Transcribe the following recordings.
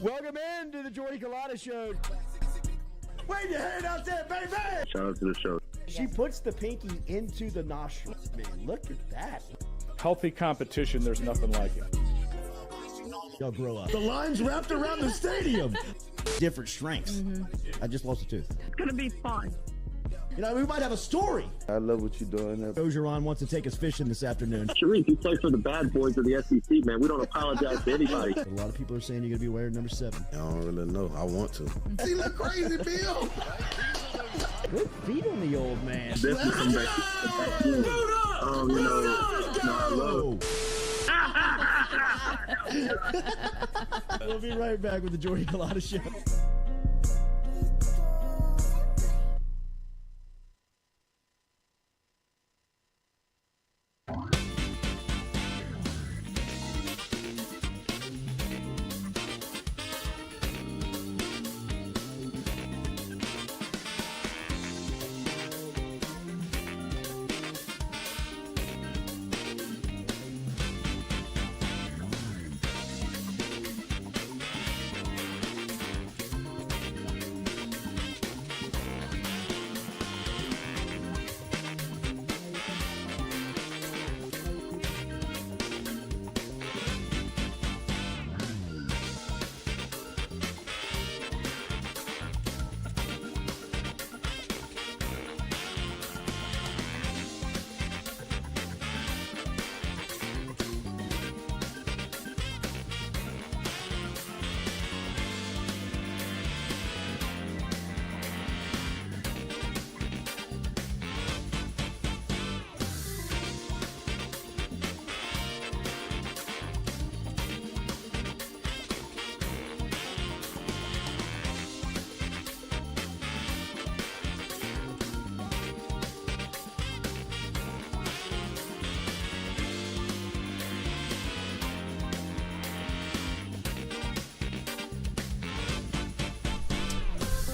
Welcome into the Jordy Culotta Show. Wave your hand out there, baby! Shout out to the show. She puts the pinky into the nostril. Man, look at that. Healthy competition, there's nothing like it. Y'all grow up. The line's wrapped around the stadium. Different strengths. I just lost a tooth. It's going to be fun. You know, we might have a story. I love what you're doing. Ogeron wants to take us fishing this afternoon. Sharif, you play for the bad boys of the SEC, man. We don't apologize to anybody. A lot of people are saying you're going to be wearing number 7. I don't really know. I want to. He look crazy, Bill. Good feet on the old man. Definitely come back. We'll be right back with the Jordy Culotta Show.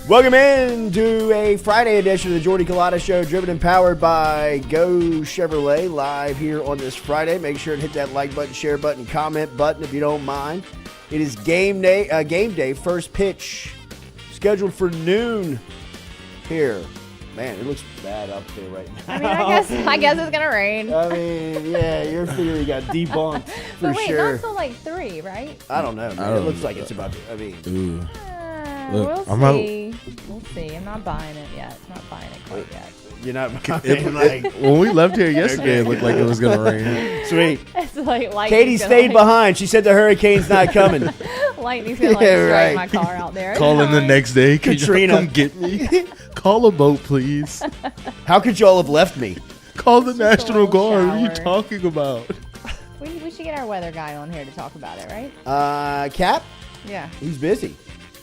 Welcome into a Friday edition of the Jordy Culotta Show, driven and powered by Go Chevrolet, live here on this Friday. Make sure to hit that like button, share button, comment button if you don't mind. It is game day, first pitch, scheduled for noon here. Man, it looks bad up there right now. I mean, I guess it's gonna rain. I mean, yeah, your theory got debunked for but wait, sure. not till like 3, right? I don't know, man. It looks like it's about to. I mean, Ooh. We'll I'm see. We'll see. I'm not buying it yet. I'm not buying it quite yet. you're not. When we left here yesterday, it looked like it was going to rain. Sweet. It's like lightning's Katie gonna, stayed behind. She said the hurricane's not coming. Lightning's gonna like Yeah, strike right. my car out there. Calling the next day. Can Katrina. you come get me? Call a boat, please. How could y'all have left me? Call the Just a National little Guard. What are you shower. talking about? We should get our weather guy on here to talk about it, right? Cap, Yeah, he's busy.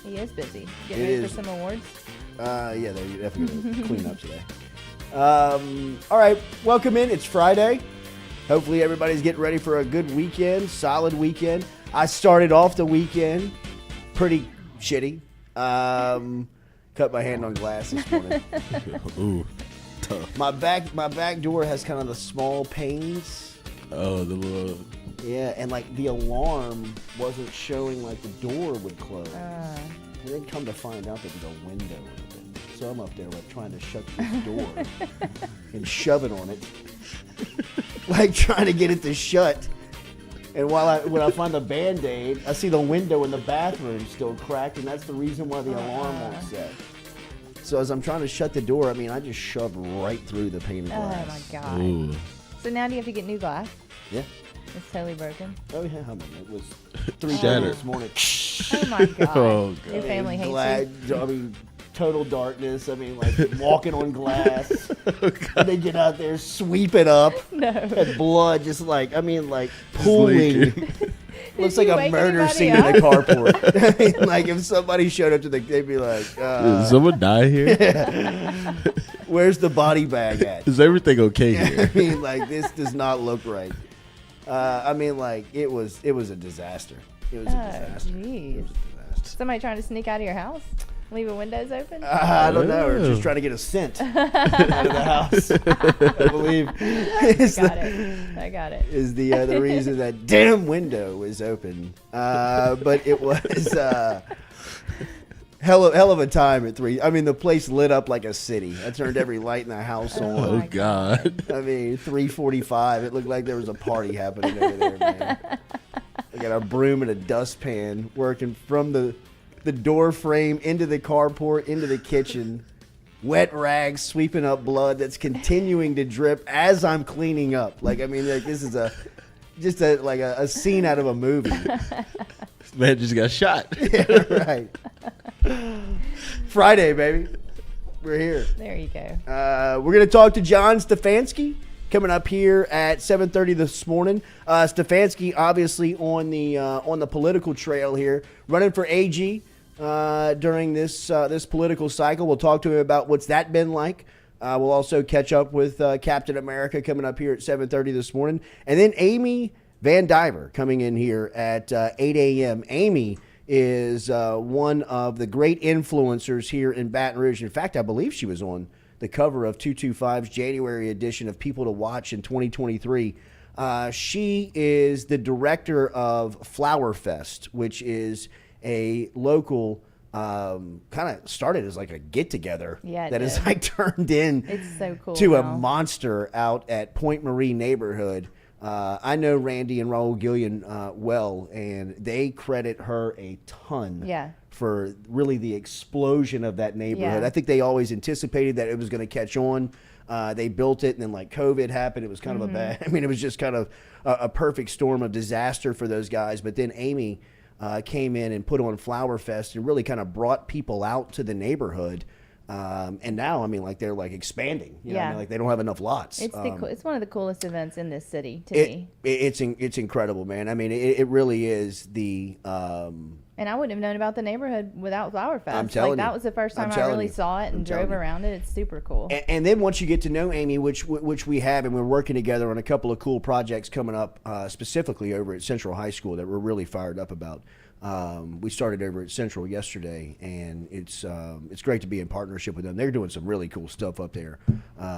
he is busy. It Getting ready is. for some awards. Yeah, they're definitely going to clean up today. All right, welcome in. It's Friday. Hopefully everybody's getting ready for a good weekend, solid weekend. I started off the weekend pretty shitty. Cut my hand on glass this morning. Ooh, tough. My back door has kind of the small panes. Oh, the little... Yeah, and like the alarm wasn't showing like the door would close. And then come to find out that there's a window open. So I'm up there like trying to shut this door and shove it on it. Like trying to get it to shut. And when I find the Band-Aid, I see the window in the bathroom still cracked, and that's the reason why the alarm won't set. So as I'm trying to shut the door, I mean, I just shoved right through the pane of glass. Oh my god. Ooh. So now do you have to get new glass? Yeah. It's totally broken. Oh yeah, I mean, it was 3:30 Shattered. this morning. Oh my god. Oh, God. Your family hates Glad, you. I mean, total darkness. I mean, like walking on glass. And they get out there, sweep it up. No. And blood just like, I mean, like pooling. leaking. Looks Did like you a wake murder anybody scene in a up? carport. I mean, like if somebody showed up to they'd be like, Did someone die here? where's the body bag at? Is everything okay here? I mean, like this does not look right. I mean, like it was a disaster. It was a disaster. Jeez. It was a disaster. Somebody trying to sneak out of your house? Leaving windows open? I don't know. Or just trying to get a scent out of the house. I believe. I got it. Is the reason that damn window is open. But it was hell of a time at 3. I mean, the place lit up like a city. I turned every light in the house on. Oh God! I mean, 3:45. It looked like there was a party happening over there, man. I got a broom and a dustpan working from the door frame into the carport into the kitchen. Wet rags sweeping up blood that's continuing to drip as I'm cleaning up. Like, I mean, like this is just a scene out of a movie. Man just got shot. Yeah, right. Friday, baby. We're here. There you go. We're going to talk to John Stefanski coming up here at 7:30 this morning. Stefanski, obviously on the political trail here, running for AG during this political cycle. We'll talk to him about what's that been like. We'll also catch up with Captain America coming up here at 7:30 this morning, and then Amy Vandiver coming in here at 8 a.m. Amy is one of the great influencers here in Baton Rouge. In fact, I believe she was on the cover of 225's January edition of People to Watch in 2023. She is the director of Flower Fest, which is a local kind of started as like a get-together that is like turned in it's so cool to now. A monster out at Point Marie neighborhood. I know Randy and Raul Gillian well, and they credit her a ton for really the explosion of that neighborhood. I think they always anticipated that it was going to catch on. They built it, and then like COVID happened. It was kind of a bad, I mean, it was just kind of a perfect storm of disaster for those guys. But then Amy came in and put on Flower Fest and really kind of brought people out to the neighborhood. And now, I mean, like they're like expanding. You know what I mean? Like they don't have enough lots. It's it's one of the coolest events in this city to me. It's incredible, man. I mean, it really is the. And I wouldn't have known about the neighborhood without Flower Fest. I'm telling you. That was the first time I really saw it and drove around it. It's super cool. And then once you get to know Amy, which we have, and we're working together on a couple of cool projects coming up, specifically over at Central High School that we're really fired up about. We started over at Central yesterday, and it's great to be in partnership with them. They're doing some really cool stuff up there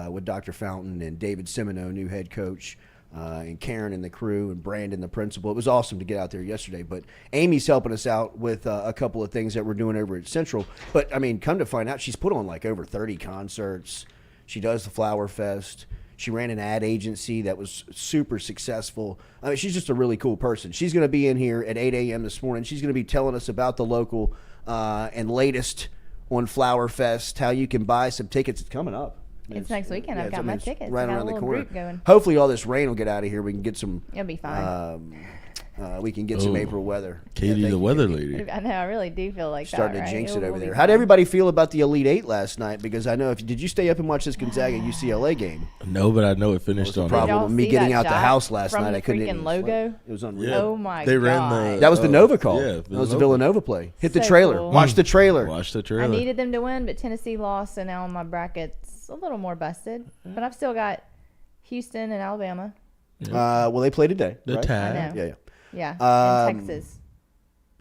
with Dr. Fountain and David Semino, new head coach, and Karen and the crew, and Brandon, the principal. It was awesome to get out there yesterday. But Amy's helping us out with a couple of things that we're doing over at Central. But, I mean, come to find out, she's put on like over 30 concerts. She does the Flower Fest. She ran an ad agency that was super successful. I mean, she's just a really cool person. She's going to be in here at 8 a.m. this morning. She's going to be telling us about the local and latest on Flower Fest, how you can buy some tickets. It's coming up. It's next weekend. I've got my tickets. Right I got around a the little corner. group going. Hopefully all this rain will get out of here. We can get some. It'll be fine. We can get some April weather. Katie, the weather lady. I know. I really do feel like starting that. to jinx right? it over there. How did everybody feel about the Elite Eight last night? Because I know did you stay up and watch this Gonzaga UCLA game? No, but I know it finished on. Problem with me getting out the house last night. I couldn't. Freaking logo. It was unreal. Oh my They god. ran That was the Nova call. Yeah, that was the Villanova play. Hit the So trailer. cool. Watch the trailer. Watch the trailer. I needed them to win, but Tennessee lost, so now my bracket's a little more busted. But I've still got Houston and Alabama. Well, they play today. The right? Tide. I know. Yeah. Yeah. And Texas.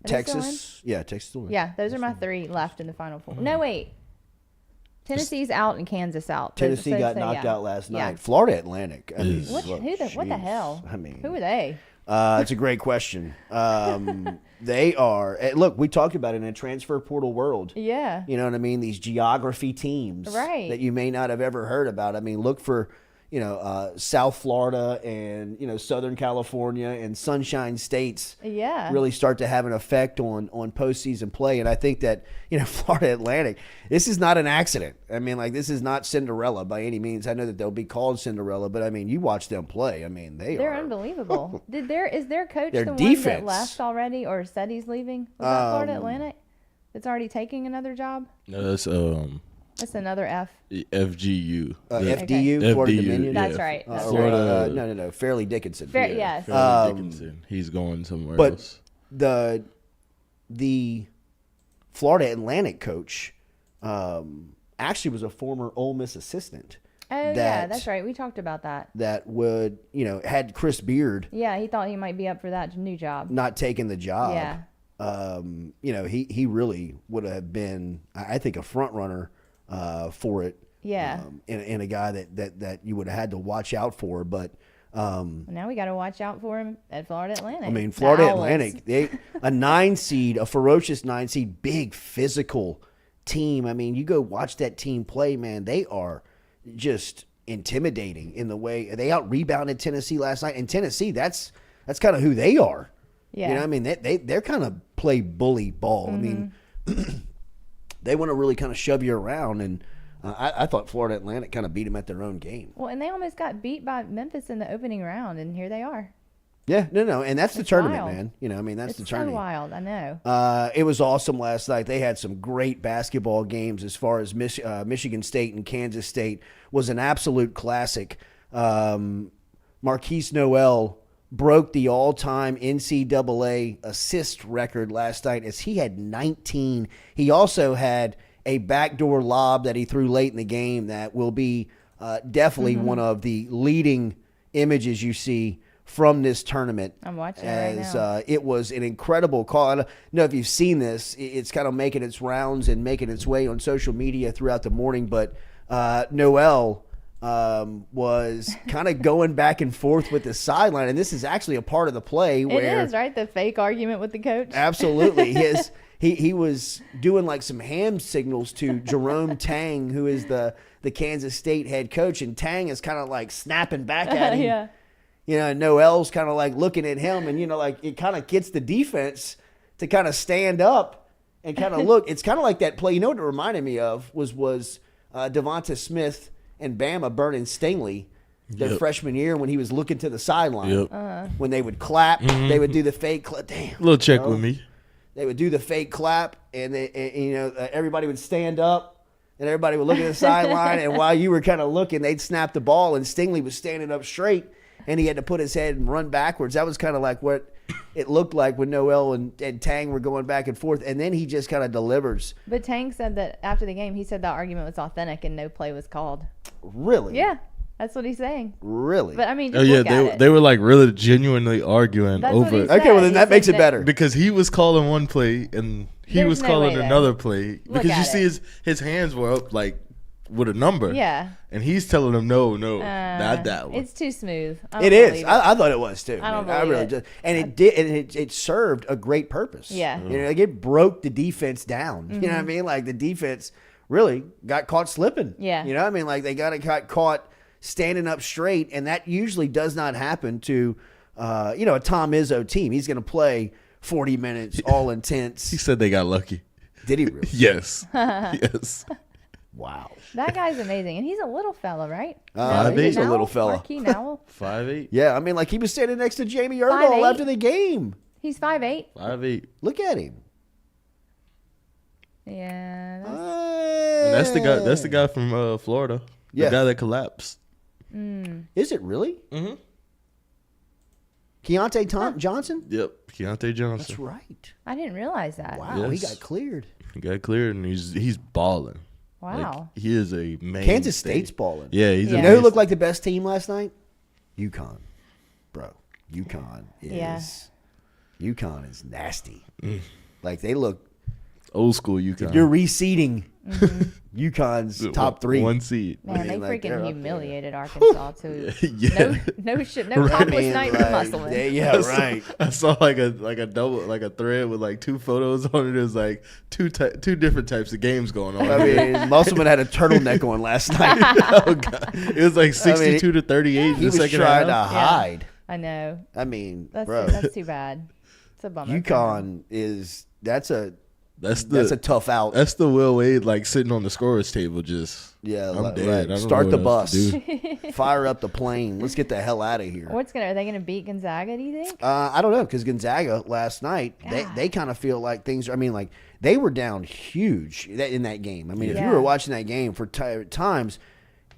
Are they still in? Texas. Yeah, Texas still in. Yeah, those are my 3 left in the Final Four. No, wait. Tennessee's out and Kansas out. Tennessee got knocked out last night. Florida Atlantic. I mean, What the hell? I mean, who are they? It's a great question. They are. Look, we talked about it in a transfer portal world. Yeah. You know what I mean? These geography teams that you may not have ever heard about. I mean, look for, South Florida and, Southern California and Sunshine States really start to have an effect on postseason play. And I think that, Florida Atlantic, this is not an accident. I mean, like, this is not Cinderella by any means. I know that they'll be called Cinderella, but I mean, you watch them play. I mean, they're unbelievable. Is their coach their the defense. one that left already or said he's leaving? Was that Florida Atlantic? That's already taking another job? No, That's another F. FGU. FDU, Florida FDU, Dominion. That's right. Florida. No. Fairleigh Dickinson. Yes. Fairleigh Dickinson. He's going somewhere else. But the Florida Atlantic coach actually was a former Ole Miss assistant. Oh, yeah, that's right. We talked about that. That had Chris Beard. Yeah, he thought he might be up for that new job. Not taking the job. Yeah. he really would have been, I think, a front runner for it. Yeah. And a guy that you would have had to watch out for. But now we got to watch out for him at Florida Atlantic. I mean, Florida Atlantic, a 9 seed, a ferocious 9 seed, big physical team. I mean, you go watch that team play, man. They are just intimidating in the way they out rebounded Tennessee last night. And Tennessee, that's kind of who they are. Yeah. You know, I mean, they're kind of play bully ball. I mean, they want to really kind of shove you around, and I thought Florida Atlantic kind of beat them at their own game. Well, and they almost got beat by Memphis in the opening round, and here they are. Yeah, no, and that's the tournament, wild. man. You know, I mean, that's It's the tournament. so wild, I know. It was awesome last night. They had some great basketball games as far as Michigan State and Kansas State was an absolute classic. Marquise Noel broke the all-time NCAA assist record last night as he had 19. He also had a backdoor lob that he threw late in the game that will be definitely one of the leading images you see from this tournament. I'm watching it right now. It was an incredible call. I don't know if you've seen this. It's kind of making its rounds and making its way on social media throughout the morning, but Noel was kind of going back and forth with the sideline, and this is actually a part of the play where it is, right? The fake argument with the coach. Absolutely. He was doing like some hand signals to Jerome Tang, who is the Kansas State head coach, and Tang is kind of like snapping back at him. Yeah. You know, Noel's kind of like looking at him, and, you know, like it kind of gets the defense to kind of stand up and kind of look. It's kind of like that play. You know what it reminded me of was Devonta Smith and Bama burning Stingley their freshman year when he was looking to the sideline. When they would clap, they would do the fake clap. Damn. Little check with me. They would do the fake clap, and everybody would stand up, and everybody would look at the sideline, and while you were kind of looking, they'd snap the ball, and Stingley was standing up straight, and he had to put his head and run backwards. That was kind of like what it looked like when Noel and Tang were going back and forth, and then he just kind of delivers. But Tang said that after the game, he said that argument was authentic and no play was called. Really? Yeah, that's what he's saying. Really? But I mean, just look at it. they were like really genuinely arguing That's over what he it. said. Okay, well then He that makes said it better. Because he was calling one play and he There's was no calling way, though. another play. Look Because you at see it. his hands were up like with a number. Yeah. And he's telling him no, not that one. It's too smooth. I It don't is. believe I thought it was too. I don't man. believe really it. just, and it did. And it served a great purpose. Yeah. You know, like it broke the defense down. You know what I mean? Like the defense really got caught slipping. Yeah. You know what I mean? Like they got caught standing up straight, and that usually does not happen to a Tom Izzo team. He's going to play 40 minutes, all intense. He said they got lucky. Did he really? Yes. Yes. Wow. That guy's amazing, and he's a little fella, right? He's a little fella. Marquis Nowell. 5'8". Yeah, I mean, like he was standing next to Jamie Erdahl 5'8". after the game. He's 5'8". 5'8". Look at him. Yeah. And that's the guy from Florida. The Yeah. guy that collapsed. Is it really? Mm-hmm. Keontae Johnson? Yep. Keontae Johnson. That's right. I didn't realize that. Wow, he Yes. got cleared. He got cleared and he's balling. Wow. Like, he is a main. Kansas State's balling. Yeah, he's Yeah. You know who looked like the best team last night? UConn. Bro, UConn is UConn is nasty. Like they look. old school UConn. You're reseeding UConn's top 3. 1 seed. Man, they like, they're freaking up humiliated Arkansas too. Yeah. No shit, no topless night for Musselman. Yeah, right. I saw like a thread with like 2 photos on it. It was like two different types of games going on. I mean, Musselman had a turtleneck on last night. Oh, God. It was like 62 to 38 in He the was second trying to half. hide. I know. I mean, That's bro, that's too bad. It's a bummer. UConn is that's a That's a tough out. That's the Will Wade like sitting on the scorer's table just. Yeah, I'm right. dead. I don't Start know the what bus. else to do. Fire up the plane. Let's get the hell out of here. Are they gonna beat Gonzaga? Do you think? I don't know, because Gonzaga last night they kind of feel like things. I mean, like they were down huge in that game. I mean, if you Yeah. were watching that game for times,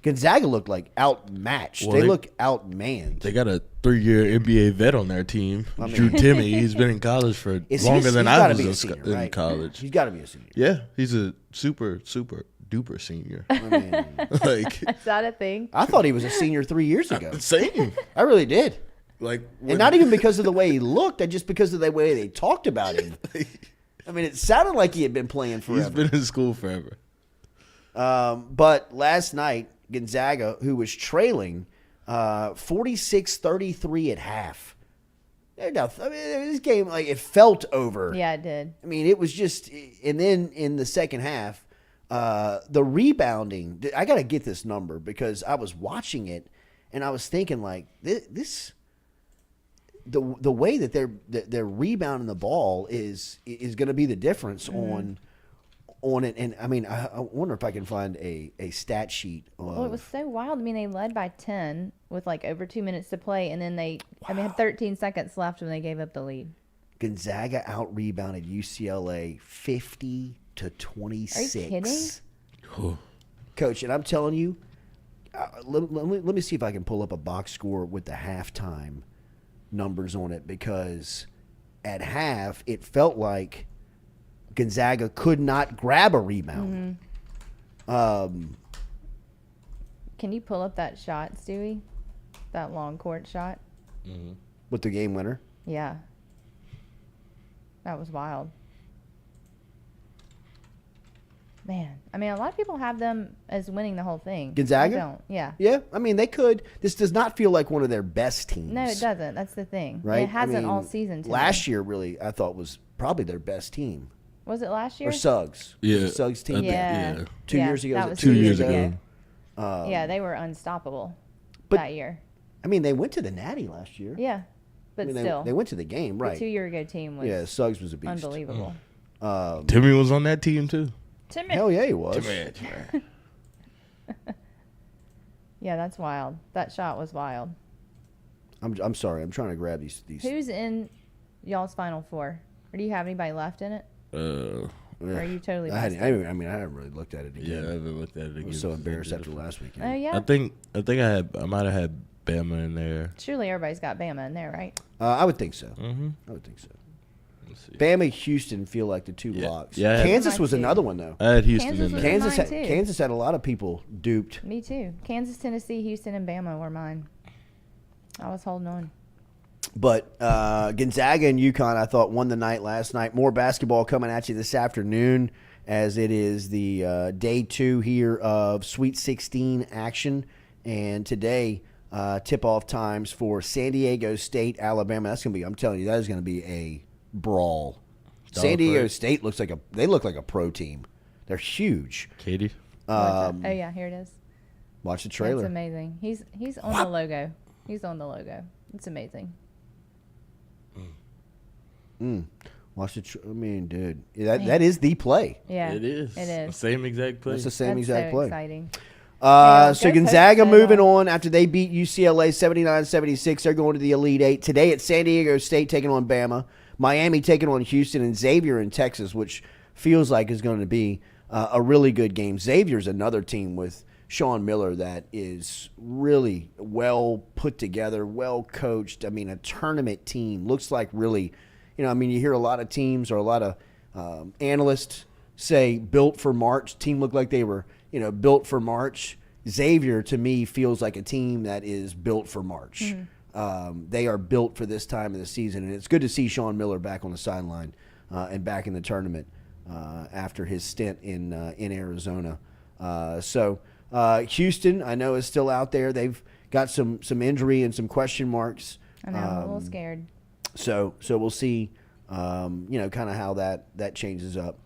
Gonzaga looked like outmatched. Well, they they- look outmanned. They got a 3-year NBA vet on their team, Drew Timme. He's been in college for longer than I gotta was be a in senior, in right? college. He's got to be a senior. Yeah, he's a super duper senior. I mean, Like Is that a thing? I thought he was a senior 3 years ago. same. I really did. and not even because of the way he looked, just because of the way they talked about him. I mean, it sounded like he had been playing forever. He's been in school forever. But last night, Gonzaga, who was trailing 46-33 at half. This game, it felt over. Yeah, it did. I mean, it was just, and then in the second half, the rebounding. I got to get this number because I was watching it and I was thinking this. The way that they're rebounding the ball is going to be the difference on it. And I mean, I wonder if I can find a stat sheet. Well, it was so wild. I mean, they led by 10 with over 2 minutes to play, and then they had 13 seconds left when they gave up the lead. Gonzaga out rebounded UCLA 50-26. Are you kidding? Coach, and I'm telling you, let me see if I can pull up a box score with the halftime numbers on it, because at half it felt like Gonzaga could not grab a rebound. Can you pull up that shot, Stewie? That long court shot? With the game winner? Yeah. That was wild. Man, I mean, a lot of people have them as winning the whole thing. Gonzaga? I don't. Yeah. Yeah, I mean, they could. This does not feel like one of their best teams. No, it doesn't. That's the thing. Right? It hasn't all season. Last year, really, I thought was probably their best team. Was it last year? Or Suggs. Yeah. Suggs team. Yeah. 2 years ago. That Was was it 2 years ago. Yeah, they were unstoppable but- that year. I mean, they went to the Natty last year. Yeah, but I mean, still, they went to the game, right? the 2 year ago team was Suggs was a beast. unbelievable. Timmy was on that team too. Timmy. Hell yeah, he was. Yeah, that's wild. That shot was wild. I'm sorry. I'm trying to grab these. Who's in y'all's Final Four? Or do you have anybody left in it? Or are you totally I busted? haven't really looked at it again. Yeah, I haven't looked at it again. I was so embarrassed after last weekend. Oh, yeah? I think I might have had Bama in there. Surely everybody's got Bama in there, right? I would think so. Mm-hmm. I would think so. Let's see. Bama, Houston feel like the two locks. Yeah, I had- Kansas was Mine too. another one though. I had Houston Kansas in was there. in Kansas mine, had, too. Kansas had a lot of people duped. Me too. Kansas, Tennessee, Houston, and Bama were mine. I was holding on. But Gonzaga and UConn, I thought, won the night last night. More basketball coming at you this afternoon, as it is the day 2 here of Sweet 16 action. And today, tip-off times for San Diego State, Alabama. That's going to be, I'm telling you, that is going to be a brawl. San Diego State look like a pro team. They're huge. Katie. Oh yeah, here it is. Watch the trailer. That's amazing. He's on the logo. He's on the logo. It's amazing. Watch the. I mean, dude, that is the play. Yeah, It is. It is. The same exact play. It's the same That's exact so play. exciting. So go Gonzaga Pokes, moving though. on after they beat UCLA 79-76. They're going to the Elite Eight. Today it's San Diego State taking on Bama. Miami taking on Houston, and Xavier in Texas, which feels like is going to be a really good game. Xavier's another team with Sean Miller that is really well put together, well coached. I mean, a tournament team. Looks like really, you hear a lot of teams or a lot of analysts say built for March. Team looked like they were, built for March. Xavier, to me, feels like a team that is built for March. They are built for this time of the season, and it's good to see Sean Miller back on the sideline and back in the tournament after his stint in Arizona. So Houston, I know, is still out there. They've got some injury and some question marks. I know. I'm a little scared. So we'll see, kind of how that changes up.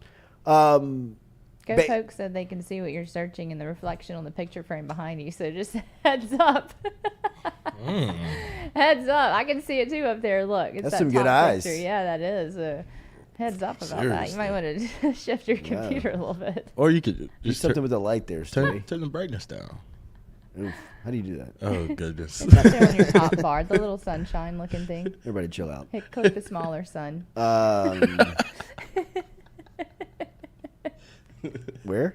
Go Pokes said they can see what you're searching in the reflection on the picture frame behind you. So just heads up. Heads up. I can see it too up there. Look, it's That's that some good top eyes. picture. Yeah, that is. Heads up about that. You might want to shift your computer a little bit. Or you could Do just something with the light there, turn Stevie. the brightness down. Oof. How do you do that? Oh goodness. It's up there on your top bar, the little sunshine looking thing. Everybody chill out. Hey, click the smaller sun. Where?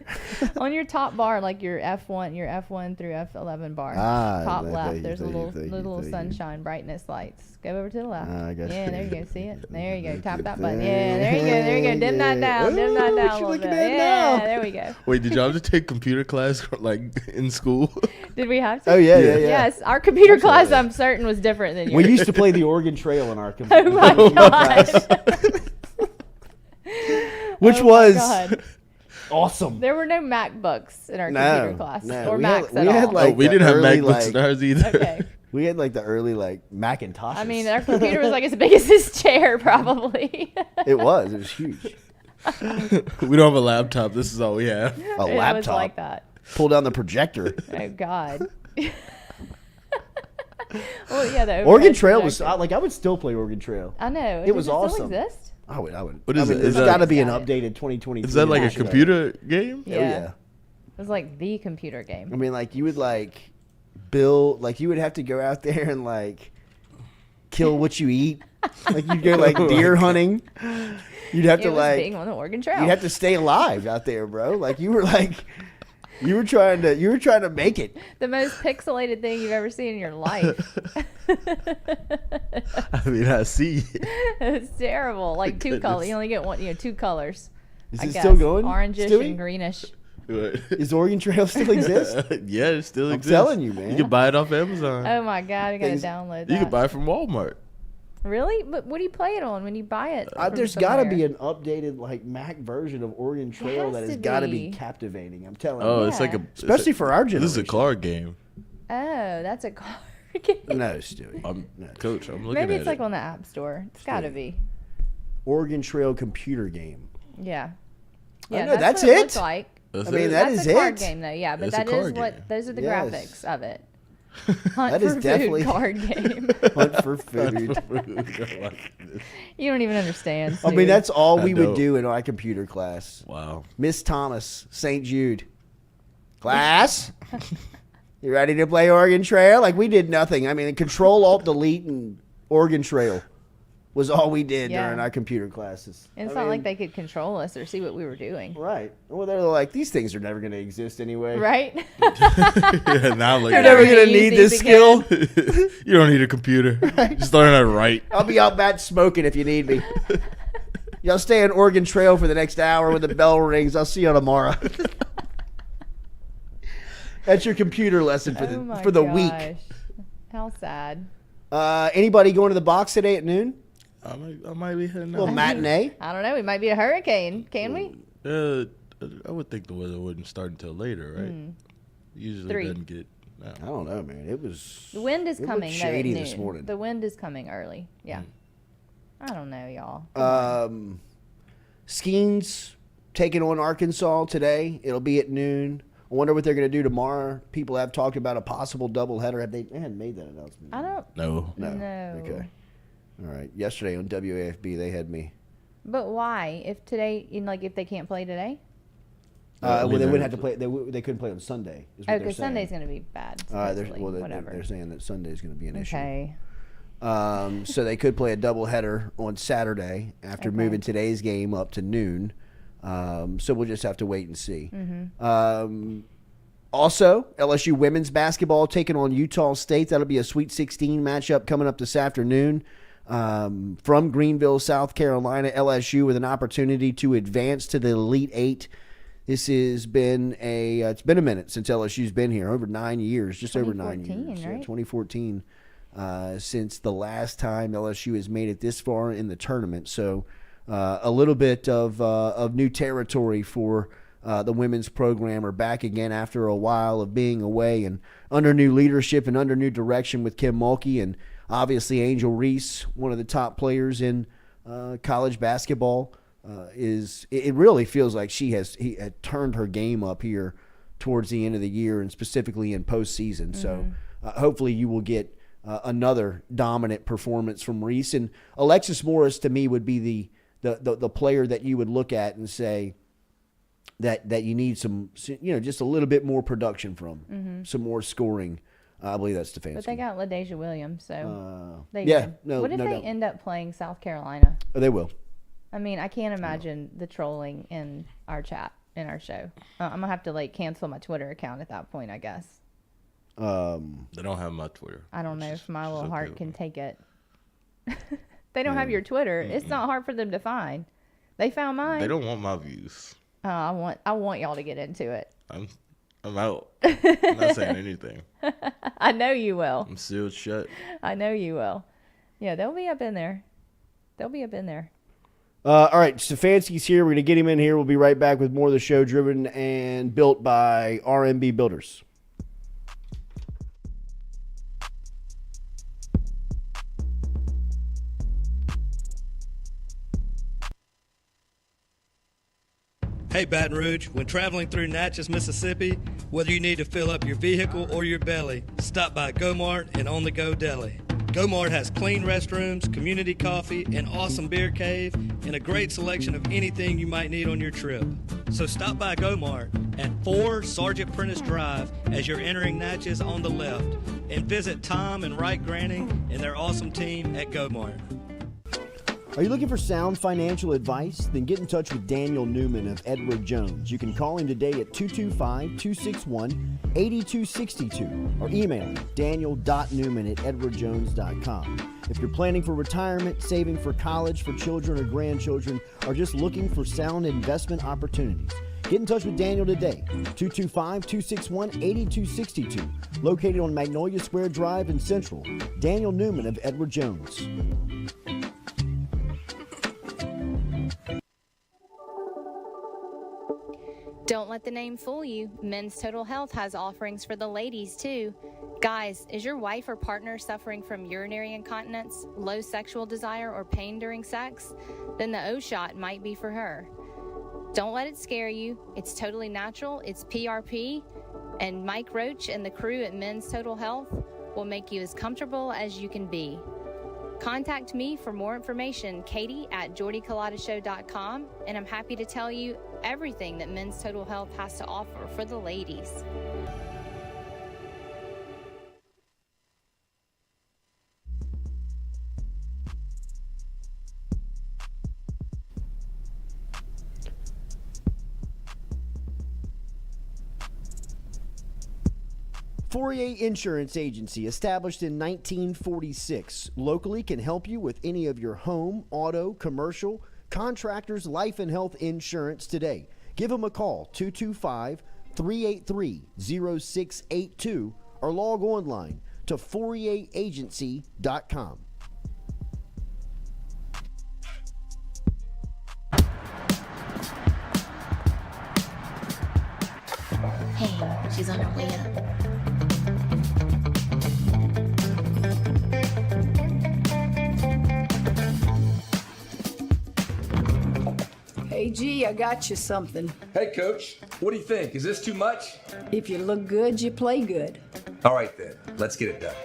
On your top bar, like your F1 through F11 bar. Top left. There's a little sunshine brightness lights. Go over to the left. I got Yeah, you. there you go. See it? There you go. Tap that button. Yeah, there you go. Dim that down. Dim that Ooh, down a she little looking bit. at it Yeah, now. there we go. Wait, did y'all just take computer class like in school? Did we have to? Oh yeah. Yes, our computer class, I'm certain, was different than yours. We used to play the Oregon Trail in our computer. Oh my God. Which Oh my was God. awesome. There were no MacBooks in our computer class or we Macs had, at we had all. like we the didn't have early, MacBooks like, in ours either. Okay. We had like the early like Macintoshes. I mean, our computer was like as big as his chair, probably. it was huge. We don't have a laptop. This is all we have. A It was laptop. like that. Pull down the projector. Oh God. Well, yeah, the Oregon overhead Trail was projector. like I would still play Oregon Trail. I know. It was Does awesome. Still exist? I would. What is I mean, it? There's Is that- got to be an Got it. updated 2023. Is that like a edition of it. computer game? Yeah. Oh yeah. It was like the computer game. I mean, like you would like build, like you would have to go out there and like kill what you eat. Like you'd go like deer hunting. You'd have It to was like being on the Oregon Trail. you have to stay alive out there, bro. Like you were trying to make it. The most pixelated thing you've ever seen in your life. I mean, I see. It's terrible. Like two Goodness. colors. You only get one. Two colors. Is I it guess. still going? Orangish Stewie? and greenish. Is Oregon Trail still exist? Yeah, it still I'm exists. telling you, man. You can buy it off Amazon. Oh my God! I gotta Things- download that. You can buy it from Walmart. Really? But what do you play it on when you buy it? from There's got to somewhere? be an updated like Mac version of Oregon Trail has that has to got to be be. captivating. I'm telling Oh, you. it's like a Yeah. Especially for our This is a generation. card game. Oh, that's a card game. No, Stewie. Coach, I'm looking Maybe at it's like it. on the App Store. It's got to be. Oregon Trail computer game. Yeah. I Yeah, know, that's what it it? looks like. That's I mean, it. that That's is a card it. game, though. Yeah, but It's a that is card what. game. Those are the Yes. graphics of it. Hunt That for is food definitely- card game. Hunt for food. You don't even understand. I mean, Stu. that's all I we would don't. do in our computer class. Wow. Miss Thomas, St. Jude. Class, you ready to play Oregon Trail? Like, we did nothing. I mean, Control, Alt, Delete, and Oregon Trail was all we did Yeah. during our computer classes. It's I not mean, like they could control us or see what we were doing. Right. Well, they're like, these things are never going to exist anyway. Right? Yeah, now look You're at never Never going to gonna need use this these skill. You don't need a computer. Just learn how to write. I'll be out back smoking if you need me. Y'all stay on Oregon Trail for the next hour when the bell rings. I'll see you tomorrow. That's your computer lesson for Oh my the week. gosh. How sad. Anybody going to the box today at noon? I might be heading Little out. matinee. I don't know. We might be a hurricane. Can we? I would think the weather wouldn't start until later, right? Usually 3. doesn't get. No. I don't know, man. It was. The wind is it looked coming. though, at shady this noon. morning. The wind is coming early. Yeah. I don't know, y'all. Skeens taking on Arkansas today. It'll be at noon. I wonder what they're going to do tomorrow. People have talked about a possible doubleheader. Have they hadn't made that announcement? I don't. No. No. No. Okay. All right. Yesterday on WAFB, they had me. But why? If today, if they can't play today? I Well, mean, they they're- wouldn't have to play. They couldn't play on Sunday. Is what Oh, they're because saying. Sunday's going to be bad. They're, supposedly. well, Whatever. they're saying that Sunday's going to be an issue. Okay. So they could play a doubleheader on Saturday after Okay. moving today's game up to noon. So we'll just have to wait and see. Also, LSU women's basketball taking on Utah State. That'll be a Sweet 16 matchup coming up this afternoon. From Greenville, South Carolina, LSU with an opportunity to advance to the Elite Eight. This has been it's been a minute since LSU's been here, over 9 years, just over 9 years. 2014, right? 2014, since the last time LSU has made it this far in the tournament. So a little bit of new territory for the women's program. Are back again after a while of being away and under new leadership and under new direction with Kim Mulkey and obviously Angel Reese, one of the top players in college basketball. It really feels like he had turned her game up here towards the end of the year and specifically in postseason. So hopefully you will get another dominant performance from Reese. And Alexis Morris to me would be the player that you would look at and say that you need some, just a little bit more production from, some more scoring. I believe that's Stefanski. But they got LaDeja Williams, so they yeah, good. no, What if no they doubt. end up playing South Carolina? Oh, they will. I mean, I can't imagine the trolling in our chat. in our show. I'm gonna have to like cancel my Twitter account at that point, I guess. They don't have my Twitter. I don't know if my little heart can take it. They don't have your Twitter. It's not hard for them to find. They found mine. They don't want my views. I want y'all to get into it. I'm out. I'm not saying anything. I know you will. I'm sealed shut. I know you will. Yeah, they'll be up in there. All right, Stefanski's here. We're going to get him in here. We'll be right back with more of the show, driven and built by RMB Builders. Hey Baton Rouge, when traveling through Natchez, Mississippi, whether you need to fill up your vehicle or your belly, stop by Go-Mart and On The Go Deli. Go-Mart has clean restrooms, community coffee, an awesome beer cave, and a great selection of anything you might need on your trip. So stop by Go-Mart at 4 Sergeant Prentice Drive as you're entering Natchez on the left, and visit Tom and Wright Granning and their awesome team at Go-Mart. Are you looking for sound financial advice? Then get in touch with Daniel Newman of Edward Jones. You can call him today at 225-261-8262 or email him daniel.newman@edwardjones.com. If you're planning for retirement, saving for college for children or grandchildren, or just looking for sound investment opportunities, get in touch with Daniel today, 225-261-8262, located on Magnolia Square Drive in Central. Daniel Newman of Edward Jones. Don't let the name fool you. Men's Total Health has offerings for the ladies, too. Guys, is your wife or partner suffering from urinary incontinence, low sexual desire, or pain during sex? Then the O-Shot might be for her. Don't let it scare you. It's totally natural. It's PRP. And Mike Roach and the crew at Men's Total Health will make you as comfortable as you can be. Contact me for more information, Katie at JordyCulottaShow.com, and I'm happy to tell you everything that Men's Total Health has to offer for the ladies. Fourier Insurance Agency, established in 1946, locally can help you with any of your home, auto, commercial, contractors, life and health insurance today. Give them a call, 225-383-0682, or log online to FourierAgency.com. Hey, she's on her way up. Hey, G, I got you something. Hey, Coach. What do you think? Is this too much? If you look good, you play good. All right, then. Let's get it done.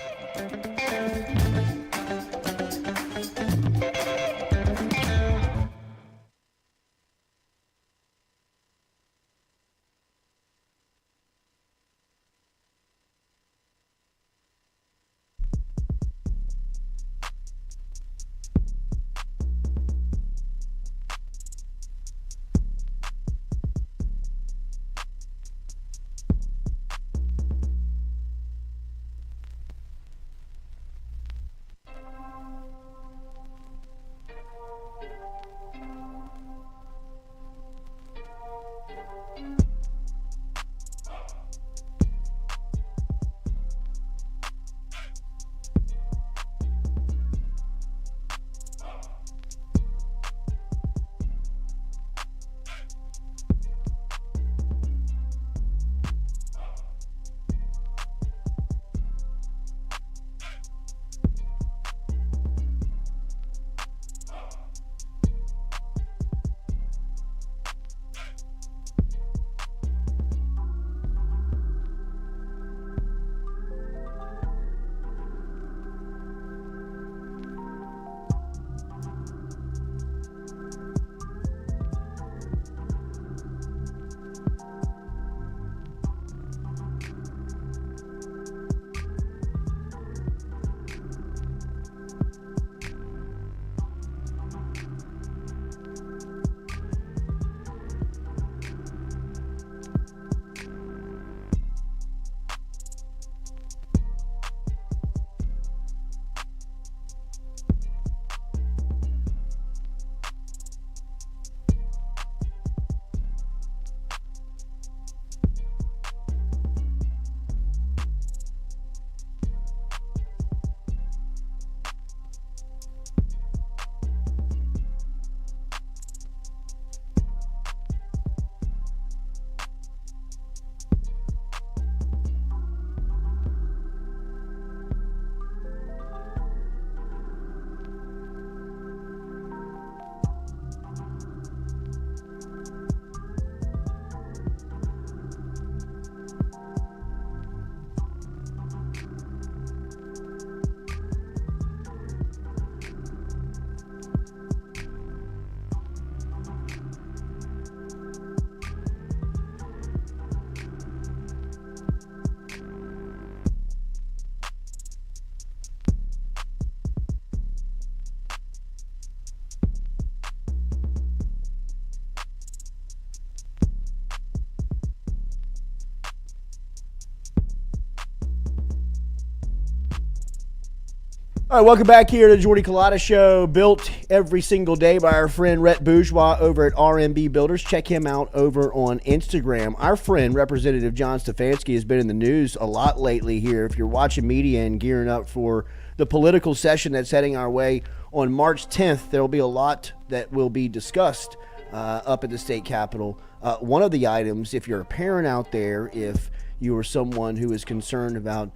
All right, welcome back here to the Jordy Culotta Show, built every single day by our friend Rhett Bourgeois over at RMB Builders. Check him out over on Instagram. Our friend, Representative John Stefanski, has been in the news a lot lately here. If you're watching media and gearing up for the political session that's heading our way on March 10th, there will be a lot that will be discussed up at the state capitol. One of the items, if you're a parent out there, if you are someone who is concerned about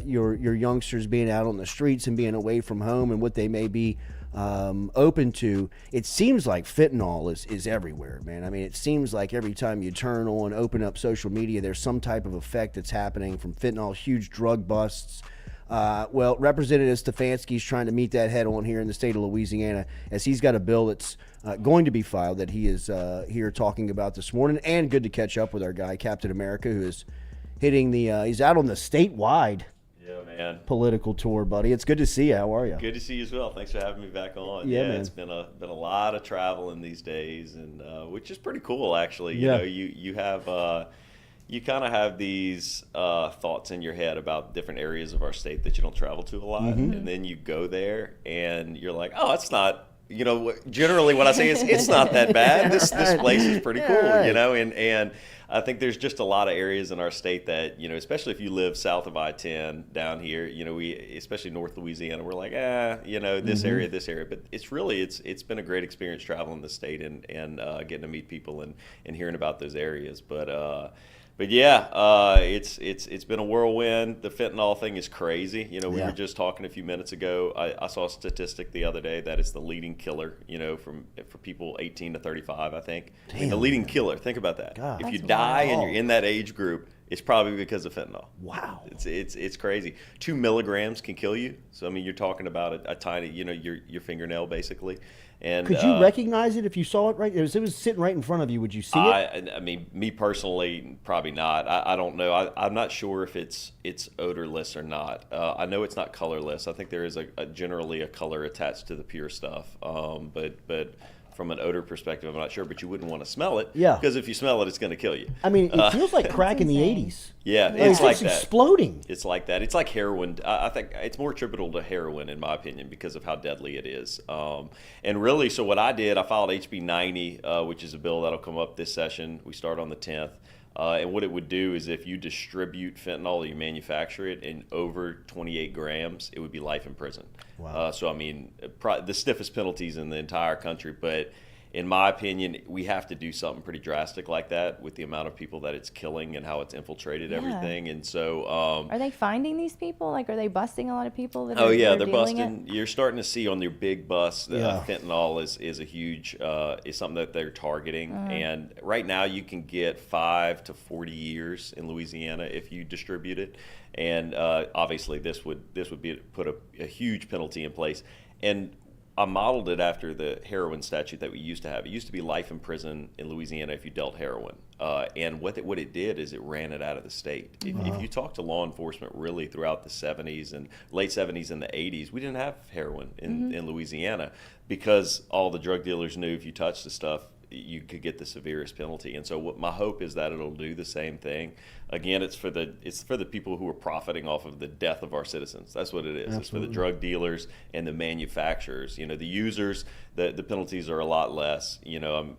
your youngsters being out on the streets and being away from home and what they may be open to, it seems like fentanyl is everywhere, man. I mean, it seems like every time you open up social media, there's some type of effect that's happening from fentanyl, huge drug busts. Well, Representative Stefanski is trying to meet that head on here in the state of Louisiana, as he's got a bill that's going to be filed that he is here talking about this morning. And good to catch up with our guy, Captain America, who is hitting he's out on the statewide political tour, buddy. It's good to see you. How are you? Good to see you as well. Thanks for having me back on. Yeah, man. It's been a lot of traveling these days, and which is pretty cool, actually. You Yeah. know, you have you kind of have these thoughts in your head about different areas of our state that you don't travel to a lot, and then you go there and you're like, oh, it's not. You know, generally what I say is it's not that bad. This place is pretty cool. You know, and I think there's just a lot of areas in our state that, you know, especially if you live south of I-10 down here, you know, especially North Louisiana, we're like, you know, this area, but it's really, it's been a great experience traveling the state and getting to meet people and hearing about those areas. But yeah, it's been a whirlwind. The fentanyl thing is crazy. You know, we were just talking a few minutes ago. I saw a statistic the other day that it's the leading killer, you know, for people 18 to 35, I think. I mean, the leading killer. Think about that. God, if you die and you're in that age group, it's probably because of fentanyl. Wow. It's crazy. 2 milligrams can kill you. So I mean, you're talking about a tiny, you know, your fingernail basically. And could you recognize it if you saw it right? It was sitting right in front of you. Would you see it? I mean, me personally, probably not. I don't know. I'm not sure if it's odorless or not. I know it's not colorless. I think there is generally a color attached to the pure stuff. But from an odor perspective, I'm not sure. But you wouldn't want to smell it. Yeah. Because if you smell it, it's going to kill you. I mean, it feels like crack in the 80s. Yeah, it's like that. Exploding. It's like that. It's like heroin. I think it's more attributable to heroin, in my opinion, because of how deadly it is. And really, so what I did, I filed HB 90, which is a bill that'll come up this session. We start on the 10th. And what it would do is if you distribute fentanyl or you manufacture it in over 28 grams, it would be life in prison. Wow. So, I mean, the stiffest penalties in the entire country. But in my opinion, we have to do something pretty drastic like that with the amount of people that it's killing and how it's infiltrated everything. And so, are they finding these people? Like, are they busting a lot of people? They're busting. You're starting to see on their big busts, fentanyl is a huge is something that they're targeting. And right now, you can get 5 to 40 years in Louisiana if you distribute it. And obviously, this would put a huge penalty in place. And I modeled it after the heroin statute that we used to have. It used to be life in prison in Louisiana if you dealt heroin. And what it did is it ran it out of the state. If you talk to law enforcement really throughout the 70s and late 70s and the 80s, we didn't have heroin in Louisiana because all the drug dealers knew if you touched the stuff, you could get the severest penalty. And so what my hope is that it'll do the same thing. Again, it's for the people who are profiting off of the death of our citizens. That's what it is. Absolutely. It's for the drug dealers and the manufacturers. You know, the users, the penalties are a lot less. You know,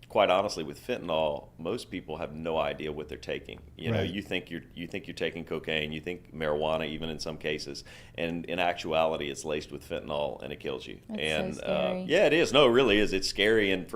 quite honestly, with fentanyl, most people have no idea what they're taking. You know, you think you're taking cocaine, you think marijuana, even in some cases, and in actuality, it's laced with fentanyl and it kills you. That's so scary. Yeah, it is. No, it really is. It's scary, and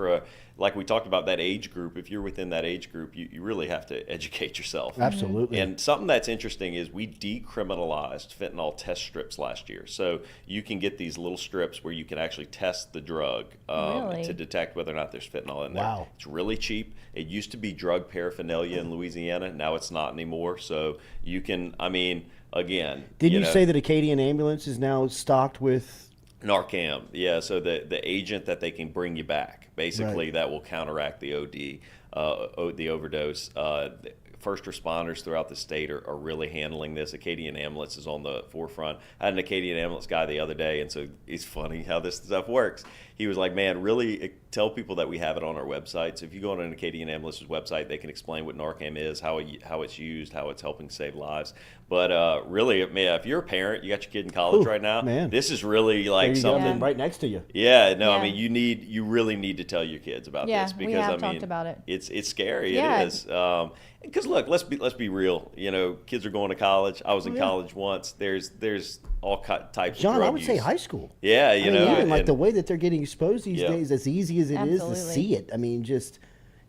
like we talked about that age group, if you're within that age group, you really have to educate yourself. Absolutely. And something that's interesting is we decriminalized fentanyl test strips last year. So you can get these little strips where you can actually test the drug to detect whether or not there's fentanyl in there. Wow. It's really cheap. It used to be drug paraphernalia in Louisiana. Now it's not anymore. So you can, I mean, again. Didn't you say that Acadian Ambulance is now stocked with Narcan? Yeah, so the agent that they can bring you back, basically, that will counteract the OD, the overdose. First responders throughout the state are really handling this. Acadian Ambulance is on the forefront. I had an Acadian Ambulance guy the other day, and so it's funny how this stuff works. He was like, man, really tell people that we have it on our website. So if you go on an Acadian Ambulance's website, they can explain what Narcan is, how it's used, how it's helping save lives. But really, man, if you're a parent, you got your kid in college right now. Man. This is really like something right next to you. Yeah, no, I mean you really need to tell your kids about this because we have I mean talked about it. It's scary. It is. Because look, let's be real. You know, kids are going to college. I was in college once. There's all types John, of drug I would use. say high school. Yeah, you know, even like the way that they're getting exposed these days, as easy as it is to Absolutely. see it. I mean, just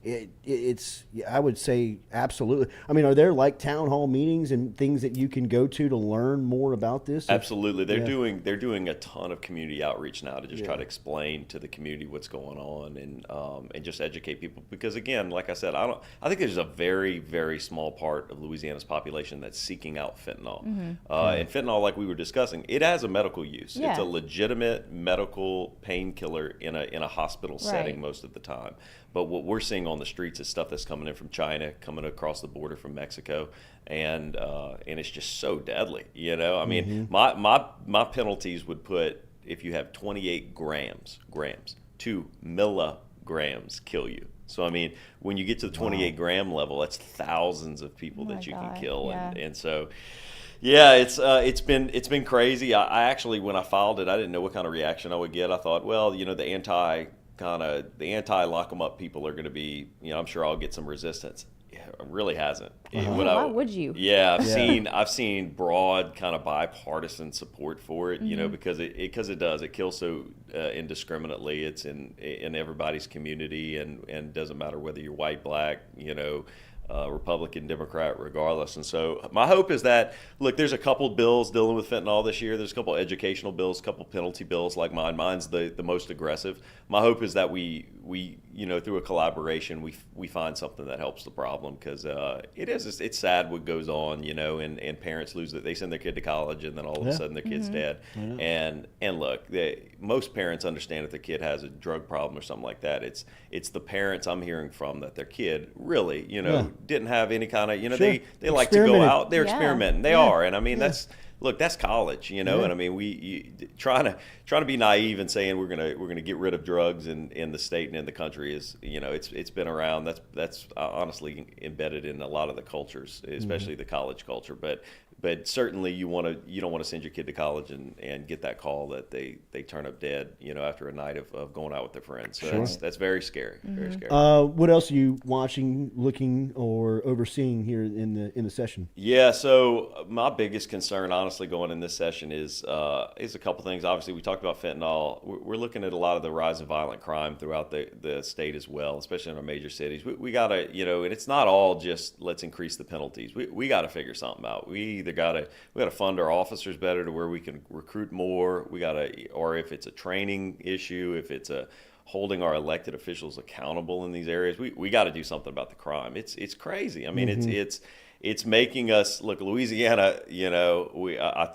it's. I would say absolutely. I mean, are there like town hall meetings and things that you can go to learn more about this? Absolutely, they're doing a ton of community outreach now to just try to explain to the community what's going on and just educate people. Because again, like I said, I think there's a very, very small part of Louisiana's population that's seeking out fentanyl. And fentanyl, like we were discussing, it has a medical use. Yeah. It's a legitimate medical painkiller in a hospital setting most of the time. But what we're seeing on the streets is stuff that's coming in from China, coming across the border from Mexico, and it's just so deadly. You know, I mean, my penalties would put, if you have 28 grams, 2 milligrams kill you. So I mean, when you get to the 28 gram level, that's thousands of people that you can kill, and so. Yeah, it's been crazy. I actually, when I filed it, I didn't know what kind of reaction I would get. I thought, well, you know, the anti lock 'em up people are going to be, you know, I'm sure I'll get some resistance. Yeah, it really hasn't. Why would you? Yeah, I've seen broad kind of bipartisan support for it. You know, because it does. It kills so indiscriminately. It's in everybody's community, and doesn't matter whether you're white, black, you know. Republican, Democrat, regardless. And so my hope is that, look, there's a couple bills dealing with fentanyl this year. There's a couple educational bills, a couple penalty bills like mine. Mine's the most aggressive. My hope is that we you know, through a collaboration, we find something that helps the problem, because it's sad what goes on, you know, and parents lose it. They send their kid to college, and then all of a sudden their kid's dead. And look, most parents understand if their kid has a drug problem or something like that. It's the parents I'm hearing from that their kid really, you know, didn't have any kind of, you know, they like to go out, they're experimenting, they are, and I mean that's college, you know, and I mean trying to be naive and saying we're gonna get rid of drugs in the state and in the country is, you know, it's been around. That's honestly embedded in a lot of the cultures, especially the college culture, but certainly you don't want to send your kid to college and get that call that they turn up dead, you know, after a night of going out with their friends. So that's very scary. Very scary. What else are you watching, looking, or overseeing here in the session? Yeah, so my biggest concern, honestly, going in this session is a couple things. Obviously, we talked about fentanyl. We're looking at a lot of the rise of violent crime throughout the state as well, especially in our major cities. We got to, you know, and it's not all just let's increase the penalties. We got to figure something out. We got to fund our officers better to where we can recruit more. Or if it's a training issue, if it's a holding our elected officials accountable in these areas, we got to do something about the crime. It's crazy. I mean, it's making us look. Louisiana, you know,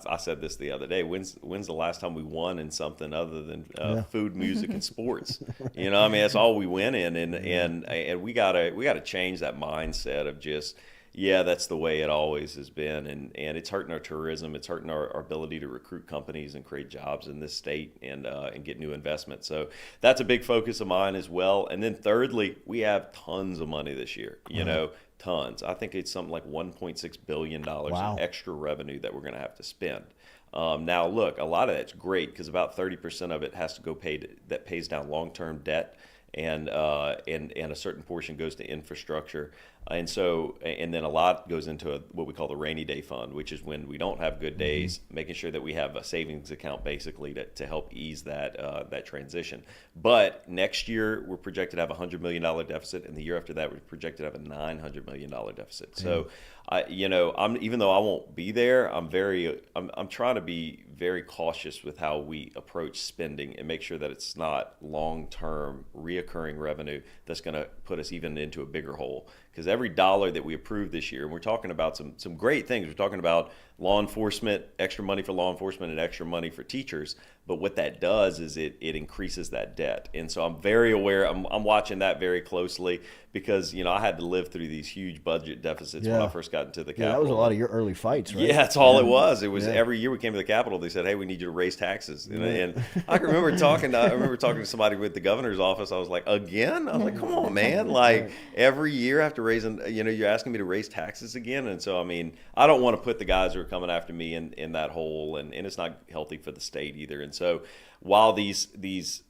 I said this the other day. When's the last time we won in something other than food, music, and sports? You know, I mean, that's all we win in, and we gotta change that mindset of just. Yeah, that's the way it always has been, and it's hurting our tourism. It's hurting our ability to recruit companies and create jobs in this state and get new investment. So that's a big focus of mine as well. And then thirdly, we have tons of money this year. You know, tons. I think it's something like $1.6 billion in extra revenue that we're going to have to spend. Now, look, a lot of that's great because about 30% of it has to go that pays down long-term debt. And a certain portion goes to infrastructure, and then a lot goes into what we call the rainy day fund, which is when we don't have good days, making sure that we have a savings account basically to help ease that transition. But next year we're projected to have a $100 million deficit, and the year after that we're projected to have a $900 million deficit. So, even though I won't be there, I'm trying to be very cautious with how we approach spending and make sure that it's not long-term reoccurring revenue that's going to put us even into a bigger hole. Because every dollar that we approve this year, and we're talking about some great things. We're talking about law enforcement, extra money for law enforcement, and extra money for teachers. But what that does is it increases that debt. And so I'm very aware, I'm watching that very closely because, I had to live through these huge budget deficits when I first got into the Capitol. Yeah, that was a lot of your early fights, right? Yeah, that's all it was. It was every year we came to the Capitol, they said, hey, we need you to raise taxes. And I remember talking to somebody with the governor's office. I was like, again? I was like, come on, man. Like every year after raising, you're asking me to raise taxes again. And so, I don't want to put the guys who are coming after me in that hole, and it's not healthy for the state either. And so while these things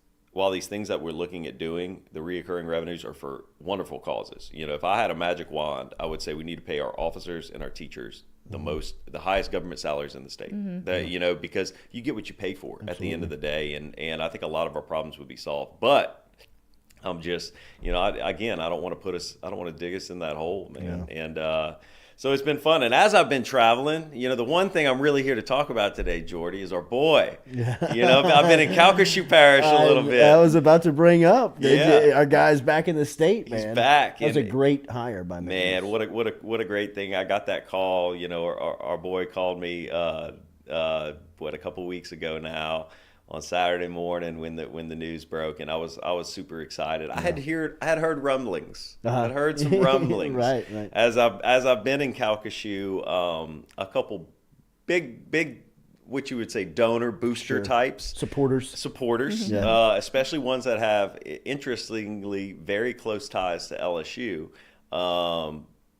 that we're looking at doing, the reoccurring revenues are for wonderful causes. If I had a magic wand, I would say we need to pay our officers and our teachers the highest government salaries in the state. Because you get what you pay for at the end of the day, and I think a lot of our problems would be solved. But I'm just, I don't want to dig us in that hole, man. Yeah. And so it's been fun. And as I've been traveling, the one thing I'm really here to talk about today, Jordy, is our boy. Yeah. I've been in Calcashew Parish a little bit. I was about to bring up our guy's back in the state, man. He's back. That was a great hire by me. Man, what a great thing. I got that call. Our boy called me a couple weeks ago now on Saturday morning when the news broke, and I was super excited. Yeah. I had heard rumblings. I'd heard some rumblings. right. As I've been in Calcashew, a couple big what you would say donor booster types, supporters, especially ones that have interestingly very close ties to LSU,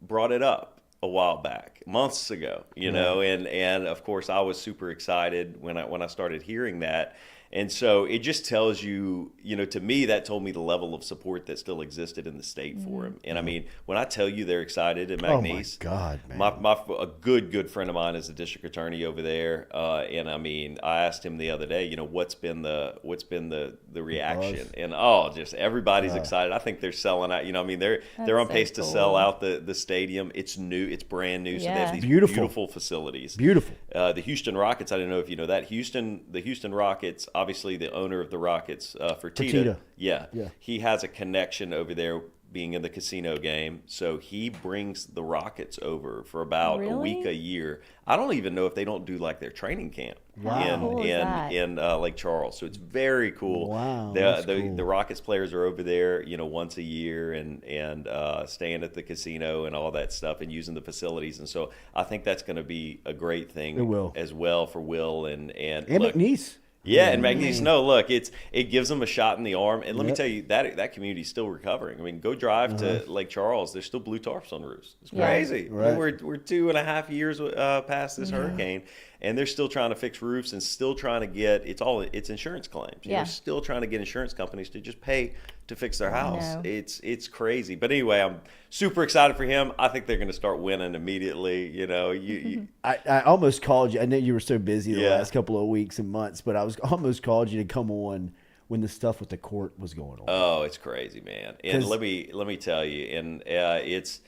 brought it up a while back, months ago, and of course I was super excited when I started hearing that. And so it just tells you, to me, that told me the level of support that still existed in the state for him. And when I tell you they're excited in McNeese, oh my God, man. A good friend of mine is the district attorney over there. And I asked him the other day, what's been the reaction? And just everybody's excited. I think they're selling out, they're on pace to sell out the stadium. It's new, it's brand new. So they have these beautiful facilities. Beautiful. The Houston Rockets, I don't know if you know that. The Houston Rockets, obviously the owner of the Rockets, Fertitta. Yeah. He has a connection over there being in the casino game. So he brings the Rockets over for about a week a year. I don't even know if they don't do like their training camp in Lake Charles. So it's very cool. Wow. The Rockets players are over there, once a year and staying at the casino and all that stuff and using the facilities. And so I think that's going to be a great thing as well for Will and McNeese. Yeah, and McNeese, look, it gives them a shot in the arm. And let me tell you, that community's still recovering. Go drive to Lake Charles. There's still blue tarps on roofs. It's crazy. Right. We're 2.5 years past this hurricane, and they're still trying to fix roofs and still trying to get it's insurance claims. They're still trying to get insurance companies to just pay to fix their house. It's crazy. But anyway, I'm super excited for him. I think they're going to start winning immediately. I almost called you. I know you were so busy the last couple of weeks and months, but I was almost called you to come on when the stuff with the court was going on. Oh, it's crazy, man. And let me tell you, and it's.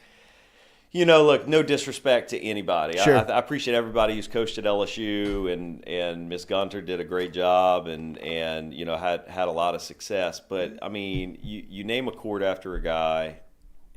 Look, no disrespect to anybody. Sure. I appreciate everybody who's coached at LSU, and Miss Gunter did a great job, and had a lot of success. But you name a court after a guy,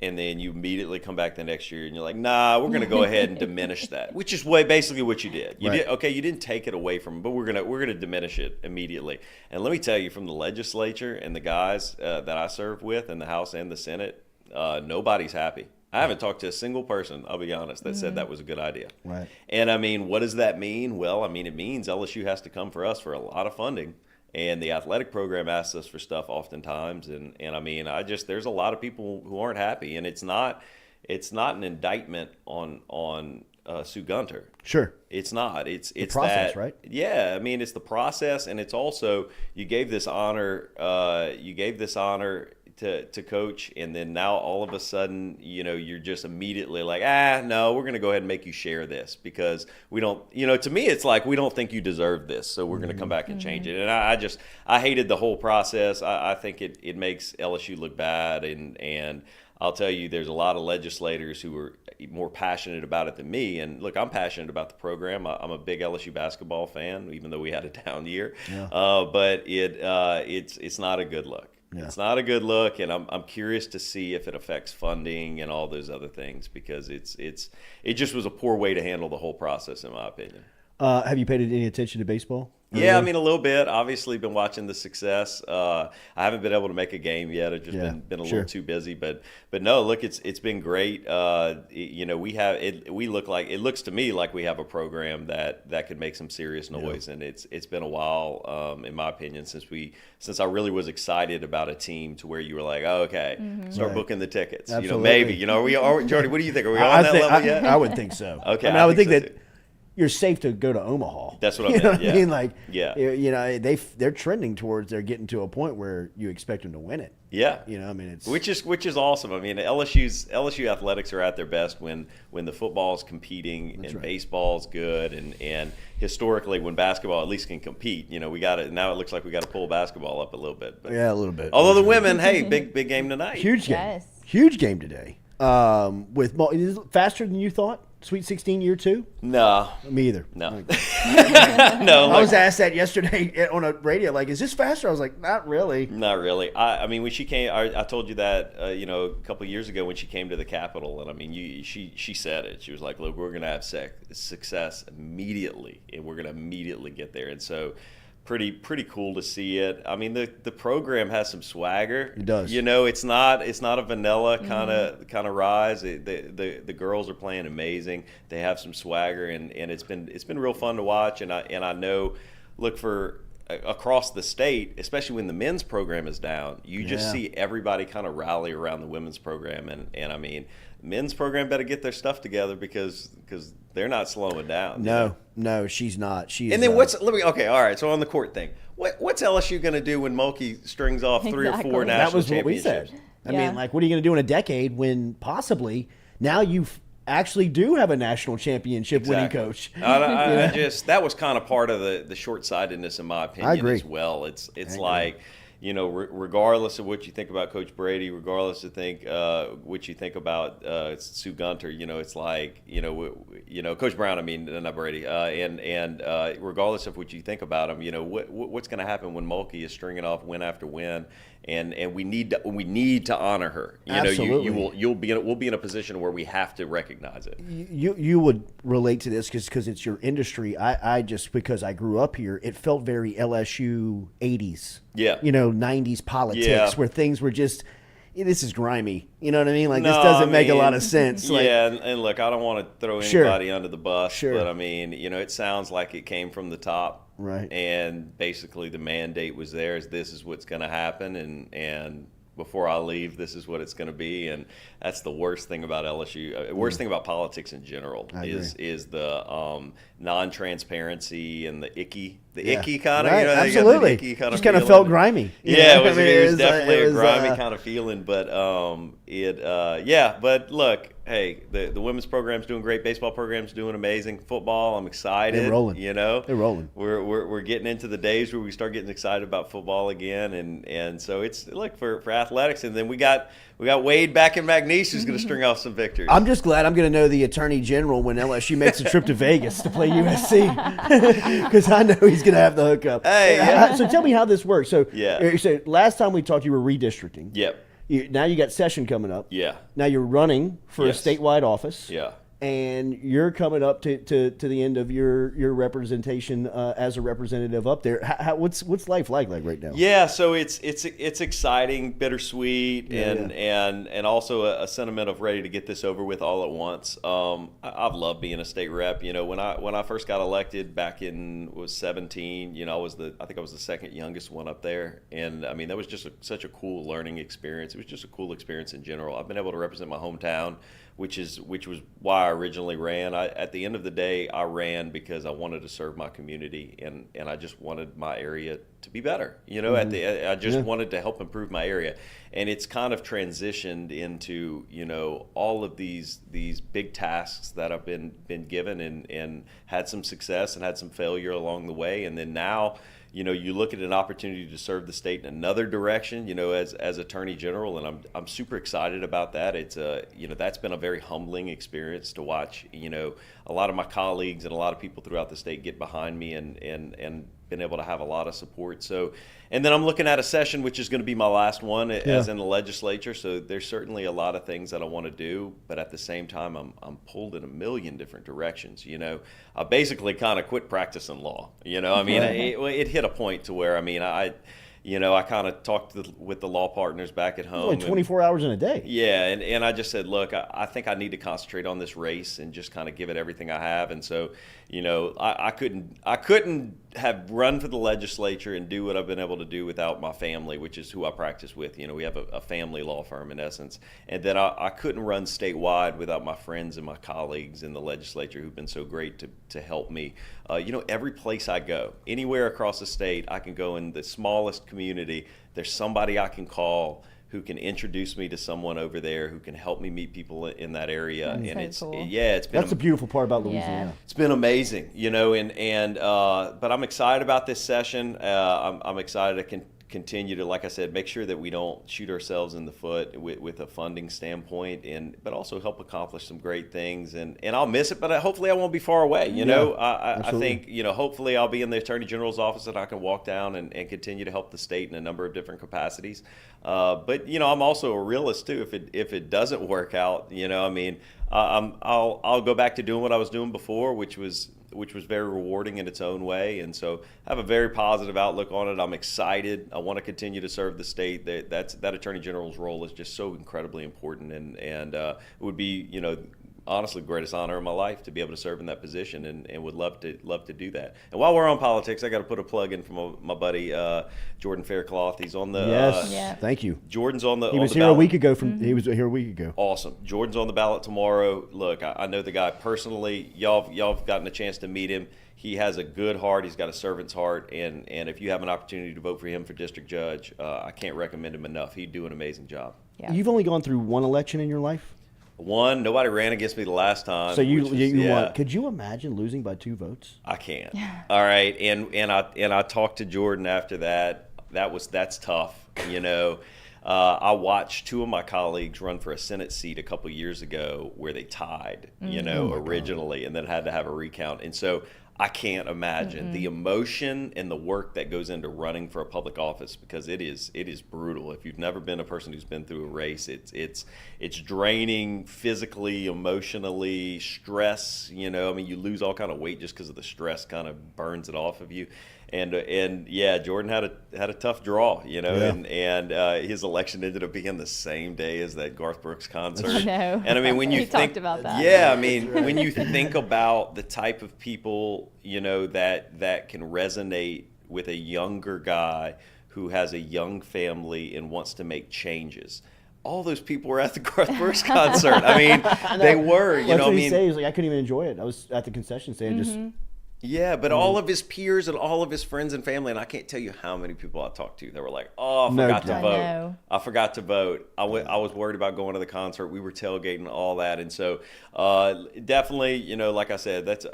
and then you immediately come back the next year, and you're like, nah, we're going to go ahead and diminish that, which is basically what you did. You didn't take it away from him, but we're gonna diminish it immediately. And let me tell you, from the legislature and the guys that I serve with in the House and the Senate, nobody's happy. I haven't talked to a single person, I'll be honest, that said that was a good idea. Right. And what does that mean? Well, it means LSU has to come for us for a lot of funding. And the athletic program asks us for stuff oftentimes. And there's a lot of people who aren't happy. And it's not an indictment on Sue Gunter. Sure. It's not. It's the process, that, right? Yeah. It's the process, and it's also you gave this honor to coach, and then now all of a sudden, you're just immediately like, no, we're going to go ahead and make you share this because we don't, to me, it's like, we don't think you deserve this. So we're going to come back and change it. And I hated the whole process. I think it makes LSU look bad. And I'll tell you, there's a lot of legislators who are more passionate about it than me. And look, I'm passionate about the program. I'm a big LSU basketball fan, even though we had a down year. Yeah. But it's not a good look. It's not a good look, and I'm curious to see if it affects funding and all those other things, because it just was a poor way to handle the whole process, in my opinion. Have you paid any attention to baseball? Yeah, I mean, a little bit. Obviously, been watching the success. I haven't been able to make a game yet. I've just been a little too busy. But no, look, it's been great. You know, it looks to me like we have a program that could make some serious noise, and it's been a while, in my opinion, since I really was excited about a team to where you were like, oh, okay, start booking the tickets. Absolutely. You know, maybe. You know, Jordy, what do you think? Are we on that level yet? I would think so. Okay, I mean, I would think so that. too. You're safe to go to Omaha. That's what I mean. meant. Yeah. I mean, like, you know, they're trending towards they're getting to a point where you expect them to win it. Yeah, you know, I mean, it's which is awesome. I mean, LSU athletics are at their best when the football's competing and baseball's good, and historically when basketball at least can compete. You know, we got it now. It looks like we got to pull basketball up a little bit. But, yeah, a little bit. Although the women, hey, big game tonight. Huge game. Huge game today. Is it faster than you thought? Sweet 16 year 2? No. Me either. No. No. I was asked that yesterday on a radio, like, is this faster? I was like, not really. Not really. I mean, when she came, I told you that, you know, a couple of years ago when she came to the Capitol, and I mean, she said it. She was like, look, we're going to have success immediately, and we're going to immediately get there. And so pretty cool to see it. I mean, the program has some swagger. It does. You know, it's not a vanilla kind of rise. The girls are playing amazing. They have some swagger, and it's been real fun to watch. And I know, look, for across the state, especially when the men's program is down, you just see everybody kind of rally around the women's program. And I mean, men's program better get their stuff together because they're not slowing down. No, she's not. She's. And then all right. So on the court thing, what's LSU going to do when Mulkey strings off 3 or 4 national That was what we championships? said. I mean, like, what are you going to do in a decade when possibly now you actually do have a national championship winning coach? I just that was kind of part of the short-sightedness, in my opinion. I agree. As well. It's like, you know, regardless of what you think about Coach Brady, regardless of what you think about Sue Gunter, you know, it's like, you know, Coach Brown. I mean, not Brady. And regardless of what you think about him, you know, what's going to happen when Mulkey is stringing off win after win, and we need to honor her. You Absolutely. know, we'll be in a position where we have to recognize it. You would relate to this because it's your industry. I just, because I grew up here, it felt very LSU 80s. Yeah. You know, 90s politics where things were just, this is grimy. You know what I mean? Like, this doesn't make a lot of sense. Yeah, and look, I don't want to throw anybody under the bus, but I mean, you know, it sounds like it came from the top. Right. And basically the mandate was there is this is what's going to happen, and before I leave, this is what it's going to be. And that's the worst thing about LSU. Worst thing about politics in general is the non-transparency and the icky kind of. Right. You know, absolutely. Icky kind just of kind of felt grimy. Yeah, it was definitely a grimy kind of feeling. But But look, hey, the women's program's doing great. Baseball program's doing amazing. Football, I'm excited. They're rolling. You know, they're rolling. We're getting into the days where we start getting excited about football again, and so it's look for athletics, and then we got Wade back in McNeese who's going to string off some victories. I'm just glad I'm going to know the Attorney General when LSU makes a trip to Vegas to play USC, because I know he's going to have the hookup. Hey, so tell me how this works. So so last time we talked, you were redistricting. Yep. Now you got session coming up. Yeah. Now you're running for a statewide office. Yeah. And you're coming up to the end of your representation as a representative up there. What's life like right now? Yeah, so it's exciting, bittersweet, and also a sentiment of ready to get this over with all at once. I've loved being a state rep. You know, when I first got elected back in 17, you know, I think I was the second youngest one up there, and I mean that was just such a cool learning experience. It was just a cool experience in general. I've been able to represent my hometown, which was why I originally ran. At the end of the day, I ran because I wanted to serve my community, and I just wanted my area to be better. You know, I just wanted to help improve my area, and it's kind of transitioned into, you know, all of these big tasks that I've been given, and had some success and had some failure along the way, and then now, you know, you look at an opportunity to serve the state in another direction, you know, as Attorney General, and I'm super excited about that. It's you know, that's been a very humbling experience to watch, you know, a lot of my colleagues and a lot of people throughout the state get behind me and been able to have a lot of support. So, and then I'm looking at a session which is going to be my last one as in the legislature. So there's certainly a lot of things that I want to do, but at the same time, I'm pulled in a million different directions. You know, I basically kind of quit practicing law. You know, I mean, it hit a point to where, I mean, I kind of talked with the law partners back at home. Only 24 hours in a day. Yeah, and I just said, look, I think I need to concentrate on this race and just kind of give it everything I have. And so, you know, I couldn't have run for the legislature and do what I've been able to do without my family, which is who I practice with. You know, we have a family law firm in essence. And then I couldn't run statewide without my friends and my colleagues in the legislature who've been so great to help me. You know, every place I go, anywhere across the state, I can go in the smallest community. There's somebody I can call who can introduce me to someone over there who can help me meet people in that area. That's and so it's cool. it's been That's the beautiful part about Louisiana. It's been amazing, you know, but I'm excited about this session. I'm excited to continue to, like I said, make sure that we don't shoot ourselves in the foot with a funding standpoint, but also help accomplish some great things. And I'll miss it, but hopefully I won't be far away. You know, I think, you know, hopefully I'll be in the Attorney General's office and I can walk down and continue to help the state in a number of different capacities. But, you know, I'm also a realist too. If it doesn't work out, you know, I mean, I'll go back to doing what I was doing before, which was very rewarding in its own way. And so I have a very positive outlook on it. I'm excited. I want to continue to serve the state. That Attorney General's role is just so incredibly important. And it would be, you know, honestly, the greatest honor of my life to be able to serve in that position, and would love to do that. And while we're on politics, I got to put a plug in for my buddy Jordan Culotta. He's on the thank you. Jordan's on the. He was here a week ago. He was here a week ago. Awesome. Jordan's on the ballot tomorrow. Look, I know the guy personally. Y'all have gotten a chance to meet him. He has a good heart. He's got a servant's heart, and if you have an opportunity to vote for him for district judge, I can't recommend him enough. He'd do an amazing job. Yeah. You've only gone through one election in your life? One, nobody ran against me the last time. So you won. Could you imagine losing by 2 votes? I can't. All right, and I talked to Jordan after that. That's tough. You know, I watched 2 of my colleagues run for a Senate seat a couple years ago where they tied. You know, originally, and then had to have a recount. And so I can't imagine the emotion and the work that goes into running for a public office, because it is brutal. If you've never been a person who's been through a race, it's draining physically, emotionally, stress. You know, I mean, you lose all kind of weight just because of the stress kind of burns it off of you. And yeah, Jordan had a tough draw, you know, and his election ended up being the same day as that Garth Brooks concert. I know. And I mean, when you talked about that. Yeah, I mean, when you think about the type of people, you know, that can resonate with a younger guy who has a young family and wants to make changes. All those people were at the Garth Brooks concert. I mean, they were, you know. That's what I he mean, said. He was like, I couldn't even enjoy it. I was at the concession stand just. Yeah, but all of his peers and all of his friends and family, and I can't tell you how many people I talked to that were like, "Oh, I forgot to vote. I forgot to vote. I was worried about going to the concert. We were tailgating, all that." And so, definitely, you know, like I said, that's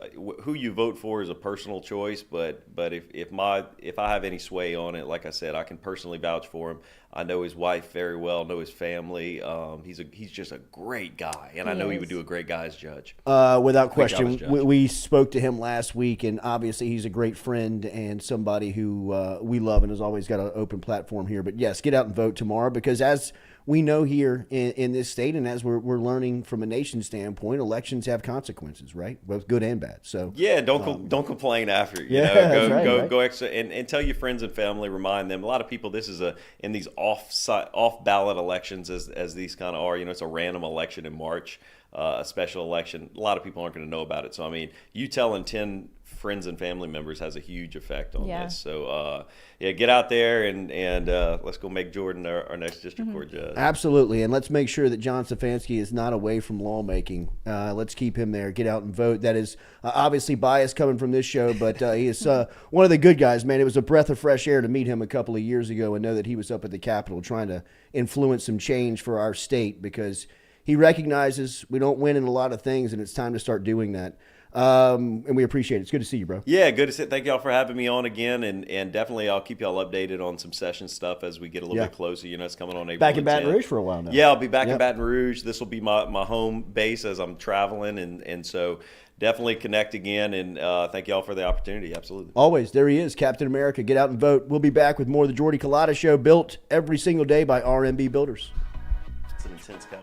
who you vote for is a personal choice. But if I have any sway on it, like I said, I can personally vouch for him. I know his wife very well, know his family. He's just a great guy, and I know he would do a great guy as judge. Without question. We spoke to him last week, and obviously he's a great friend and somebody who we love and has always got an open platform here. But yes, get out and vote tomorrow, because as we know here in this state, and as we're learning from a nation standpoint, elections have consequences, right? Both good and bad. So yeah, don't complain after. You know, go extra and tell your friends and family. Remind them. A lot of people, this is in these off ballot elections as these kind of are. You know, it's a random election in March, a special election. A lot of people aren't going to know about it. So I mean, you telling 10 friends and family members has a huge effect on this. So get out there and let's go make Jordan our next district court judge. Absolutely, and let's make sure that John Stefanski is not away from lawmaking. Let's keep him there. Get out and vote. That is obviously bias coming from this show, but he is one of the good guys, man. It was a breath of fresh air to meet him a couple of years ago and know that he was up at the Capitol trying to influence some change for our state, because he recognizes we don't win in a lot of things, and it's time to start doing that. And we appreciate it. It's good to see you, bro. Yeah, good to see. Thank y'all for having me on again, and definitely I'll keep y'all updated on some session stuff as we get a little bit closer. You know, it's coming on April. Back in Baton Rouge for a while now. Yeah, I'll be back in Baton Rouge. This will be my home base as I'm traveling, and so definitely connect again. And thank y'all for the opportunity. Absolutely. Always. There he is, Captain America. Get out and vote. We'll be back with more of the Jordy Culotta Show, built every single day by RMB Builders. It's an intense guy.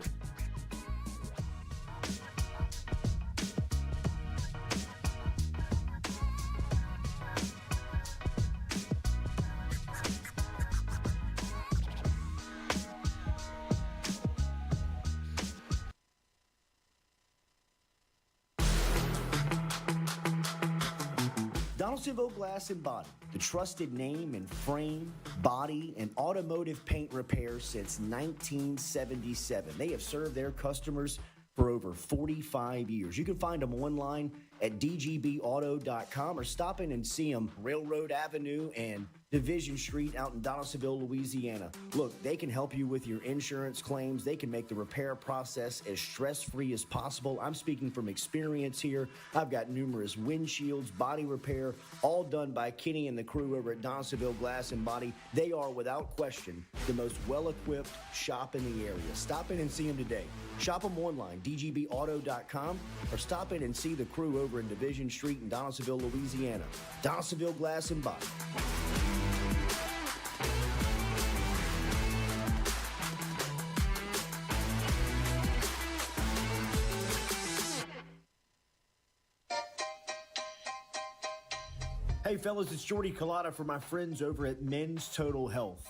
Donaldsonville Glass and Body, the trusted name in frame, body, and automotive paint repair since 1977. They have served their customers for over 45 years. You can find them online at dgbauto.com or stop in and see them Railroad Avenue and Division Street out in Donaldsonville, Louisiana. Look, they can help you with your insurance claims. They can make the repair process as stress-free as possible. I'm speaking from experience here. I've got numerous windshields, body repair, all done by Kenny and the crew over at Donaldsonville Glass and Body. They are, without question, the most well-equipped shop in the area. Stop in and see them today. Shop them online, dgbauto.com, or stop in and see the crew over in Division Street in Donaldsonville, Louisiana. Donaldsonville Glass and Body. Hey fellas, it's Jordy Culotta for my friends over at Men's Total Health.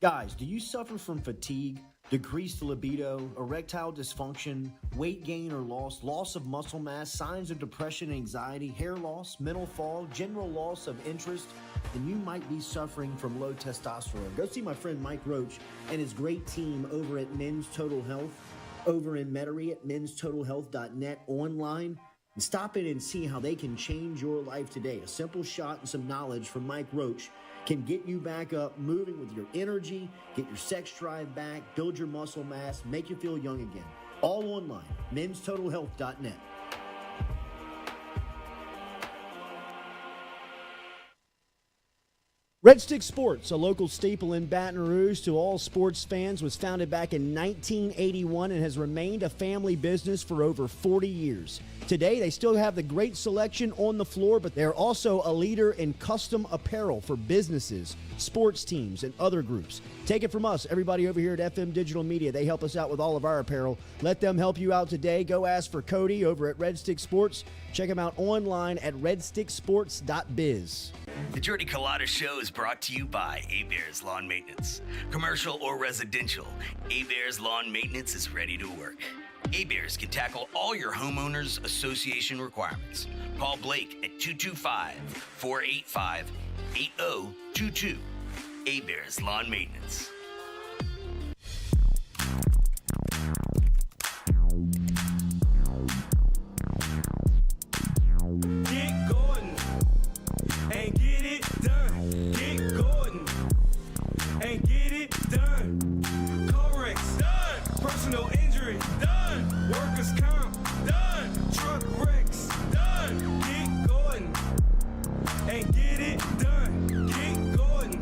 Guys, do you suffer from fatigue, decreased libido, erectile dysfunction, weight gain or loss of muscle mass, signs of depression, anxiety, hair loss, mental fog, general loss of interest? Then you might be suffering from low testosterone. Go see my friend Mike Roach and his great team over at Men's Total Health, over in Metairie at menstotalhealth.net online. And stop in and see how they can change your life today. A simple shot and some knowledge from Mike Roach can get you back up, moving with your energy, get your sex drive back, build your muscle mass, make you feel young again. All online, menstotalhealth.net. Red Stick Sports, a local staple in Baton Rouge to all sports fans, was founded back in 1981 and has remained a family business for over 40 years. Today, they still have the great selection on the floor, but they're also a leader in custom apparel for businesses, sports teams, and other groups. Take it from us, everybody over here at FM Digital Media. They help us out with all of our apparel. Let them help you out today. Go ask for Cody over at Red Stick Sports. Check them out online at redsticksports.biz. The Jordy Culotta Show is brought to you by A-Bears Lawn Maintenance. Commercial or residential, A-Bears Lawn Maintenance is ready to work. A-Bears can tackle all your homeowners association requirements. Call Blake at 225-485-8022. A-Bears Lawn Maintenance. Get Gordon and get it done. Get Gordon and get it done. Corrects done. Personal injury done. Workers' comp done. Truck wrecks done. Get Gordon and get it done. Get Gordon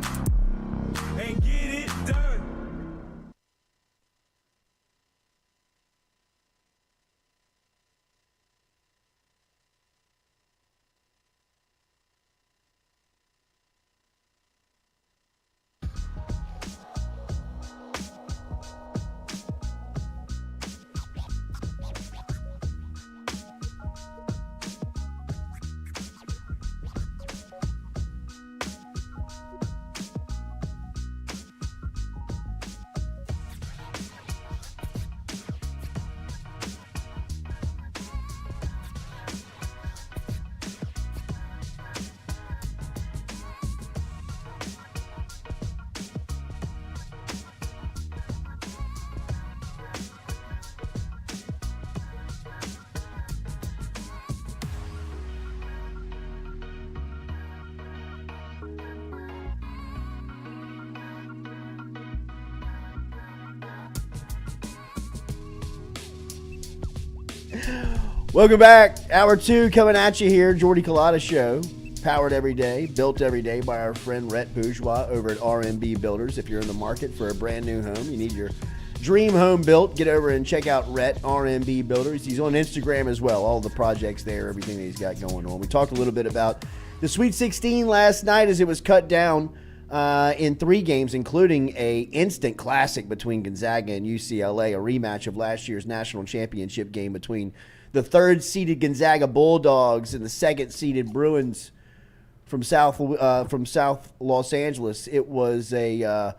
and get it done. Welcome back. Hour 2 coming at you here. Jordy Culotta Show. Powered every day, built every day by our friend Rhett Bourgeois over at RMB Builders. If you're in the market for a brand new home, you need your dream home built, get over and check out Rhett, RMB Builders. He's on Instagram as well. All the projects there, everything that he's got going on. We talked a little bit about the Sweet 16 last night as it was cut down in 3 games, including a instant classic between Gonzaga and UCLA, a rematch of last year's national championship game between the 3rd-seeded Gonzaga Bulldogs and the 2nd-seeded Bruins from South Los Angeles. It was an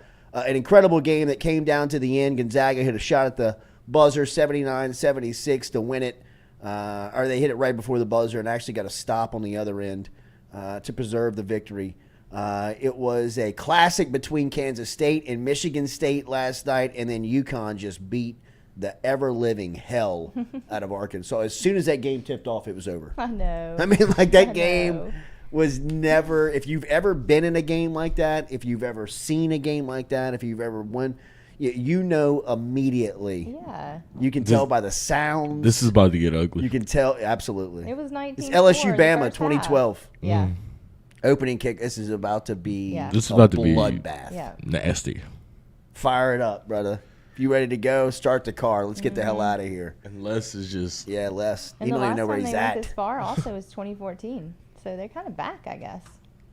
incredible game that came down to the end. Gonzaga hit a shot at the buzzer, 79-76 to win it. Or they hit it right before the buzzer and actually got a stop on the other end to preserve the victory. It was a classic between Kansas State and Michigan State last night, and then UConn just beat the ever-living hell out of Arkansas. As soon as that game tipped off, it was over. I know. I mean, like, that game was never, if you've ever been in a game like that, if you've ever seen a game like that, if you've ever won, you know immediately. Yeah. You can tell by the sound. This is about to get ugly. You can tell, absolutely. It was 19-4. It's LSU Bama 2012. Yeah. Opening kick. This is about to be This is about to be bloodbath. Yeah. Nasty. Fire it up, brother. If you ready to go, start the car. Let's get the hell out of here. And Les is just... Yeah, Les. And He the don't even last know where time he's they at. went this far also was 2014. So they're kind of back, I guess.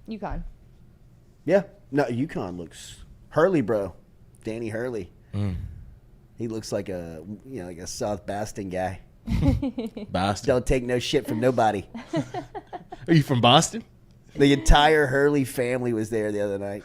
UConn. Yeah. No, UConn looks... Hurley, bro. Danny Hurley. He looks like a South Boston guy. Boston. Don't take no shit from nobody. Are you from Boston? The entire Hurley family was there the other night.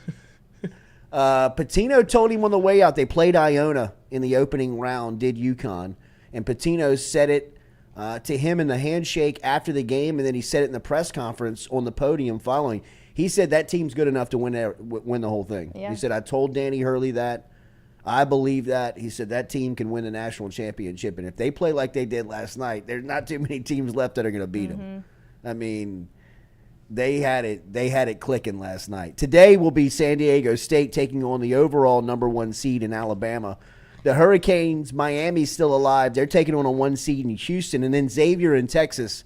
Patino told him on the way out, they played Iona in the opening round, did UConn, and Patino said it to him in the handshake after the game, and then he said it in the press conference on the podium following. He said that team's good enough to win the whole thing. Yeah. He said, I told Danny Hurley that. I believe that. He said that team can win the national championship, and if they play like they did last night, there's not too many teams left that are going to beat them. I mean... They had it clicking last night. Today will be San Diego State taking on the overall #1 seed in Alabama. The Hurricanes, Miami's still alive. They're taking on a 1 seed in Houston. And then Xavier in Texas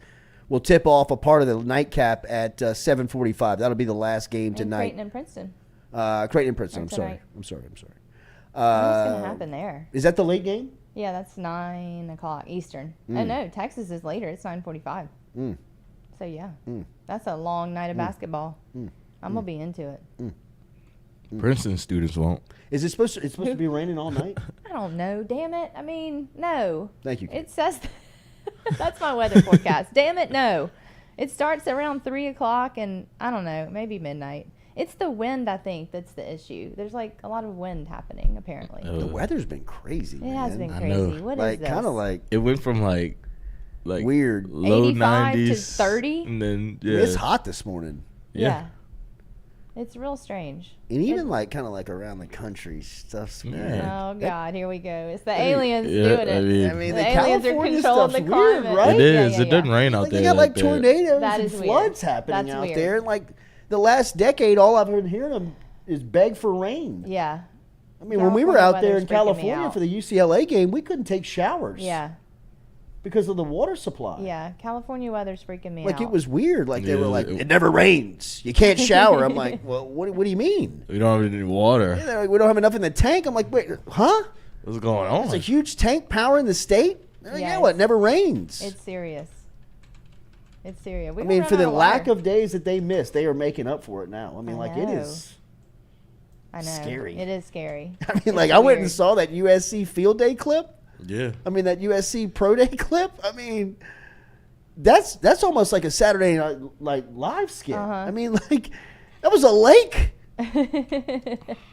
will tip off a part of the nightcap at 7:45. That'll be the last game tonight. Creighton and Princeton. Creighton and Princeton. I'm sorry. What's going to happen there? Is that the late game? Yeah, that's 9 o'clock Eastern. Oh, no, Texas is later. It's 9:45. So, yeah, that's a long night of basketball. I'm going to be into it. Princeton students won't. Is it supposed to be raining all night? I don't know. Damn it. I mean, no. Thank you. It says that's my weather forecast. Damn it, no. It starts around 3 o'clock and, I don't know, maybe midnight. It's the wind, I think, that's the issue. There's, like, a lot of wind happening, apparently. The weather's been crazy, It has been I crazy. know. What like, is this? kind of like... It went from like weird. low 85 90s to 30? and then It's hot this morning. Yeah. It's real strange. And even kind of around the country stuff's Oh, God, here we go. It's the aliens doing it. I mean, the aliens are California controlling the stuff's weird, climate. right? It is. Yeah, It doesn't rain out there. They got like tornadoes That and is weird. floods happening That's out weird. there. And the last decade, all I've been hearing them is beg for rain. Yeah. I mean, when we were California out there in weather's freaking me California out. for the UCLA game, we couldn't take showers. Yeah. Because of the water supply. Yeah. California weather's freaking me out. It was weird. They were like, it never rains. You can't shower. I'm like, well, what do you mean? We don't have any water. Yeah, we don't have enough in the tank. I'm like, wait, huh? What's going on? It's a huge tank powering the state? Yeah, well, it never rains. It's serious. It's serious. I mean, for the lack of days that they missed, they are making up for it now. I mean, it is scary. It is scary. I mean, I went and saw that USC field day clip. Yeah. I mean, that USC pro day clip. I mean, that's almost like a Saturday Night Live skit. I mean, that was a lake.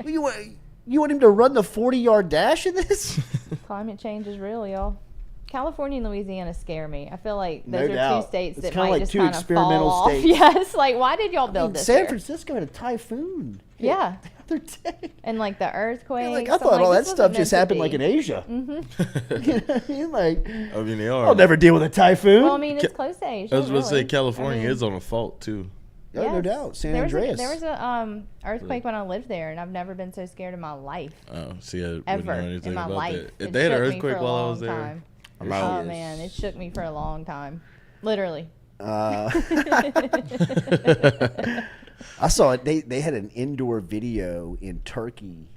You want him to run the 40-yard dash in this? Climate change is real, y'all. California and Louisiana scare me. I feel like No those are doubt. two states It's that kinda might like just two kind of experimental fall states. off. Yes, why did y'all build this San here? Francisco had a typhoon. Yeah. The other day. And the earthquakes. I thought all that this stuff wasn't just meant to happened be. in Asia. Mm-hmm. You know what I mean? They are. I'll never deal with a typhoon. Well, I mean, it's close to Asia. I was about to say really. California is on a fault too. Oh, no doubt. San there Andreas. there was a earthquake when I lived there, and I've never been so scared in my life. Oh, see, I wouldn't Ever know anything in my about life. that. If It they had an shook me earthquake for a while I long was there, time. I'm out. Oh man, it shook me for a long time, literally. I saw it. They had an indoor video in Turkey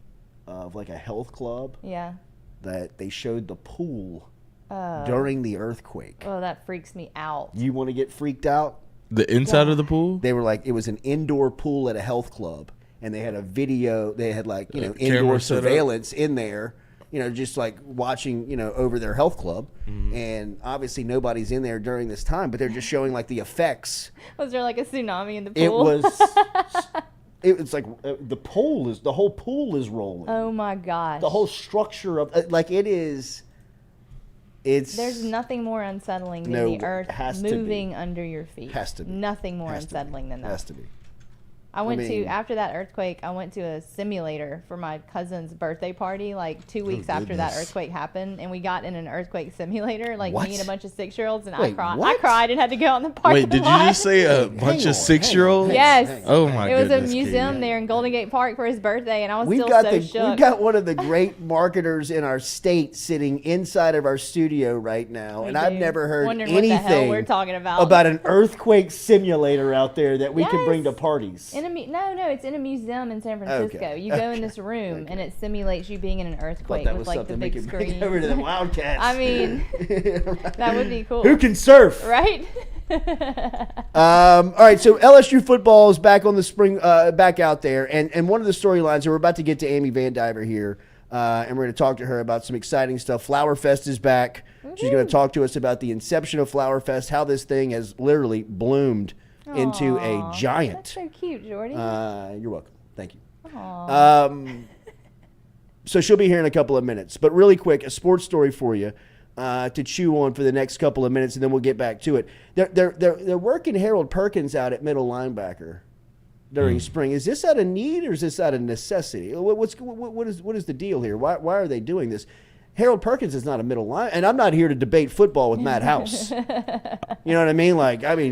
of like a health club. Yeah. That they showed the pool during the earthquake. Oh, that freaks me out. You want to get freaked out? The inside of the pool? They were like, it was an indoor pool at a health club, and they had a video. They had like indoor camera set up. surveillance in there. Just like watching, over their health club. And obviously nobody's in there during this time, but they're just showing like the effects. Was there like a tsunami in the pool? It was like the whole pool is rolling. Oh my gosh. The whole structure of it's. There's nothing more unsettling than the earth moving under your feet. Has to be. Nothing more unsettling than that. Has to be. After that earthquake, I went to a simulator for my cousin's birthday party, like 2 weeks after that earthquake happened, and we got in an earthquake simulator, like me and a bunch of 6-year-olds, and I cried and had to go on the parking lot. Wait, did you just say a bunch of 6-year-olds? Yes. Oh my goodness. It was a museum there in Golden Gate Park for his birthday, and I was shook. We've got one of the great marketers in our state sitting inside of our studio right now, and I've never heard anything what the hell we're talking about an earthquake simulator out there that we can bring to parties. No, it's in a museum in San Francisco. Okay. You go in this room and it simulates you being in an earthquake with like the big screen. Over to the Wildcats. I mean, that would be cool. Who can surf? Right? All right, so LSU football is back on the spring, back out there, and one of the storylines, and we're about to get to Amy Vandiver here, and we're going to talk to her about some exciting stuff. Flower Fest is back. Mm-hmm. She's going to talk to us about the inception of Flower Fest, how this thing has literally bloomed into a giant. That's so cute, Jordy. You're welcome. Thank you. So she'll be here in a couple of minutes. But really quick, a sports story for you to chew on for the next couple of minutes, and then we'll get back to it. They're working Harold Perkins out at middle linebacker during spring. Is this out of need or is this out of necessity? What is the deal here? Why are they doing this? Harold Perkins is not a middle line, and I'm not here to debate football with Matt House. You know what I mean?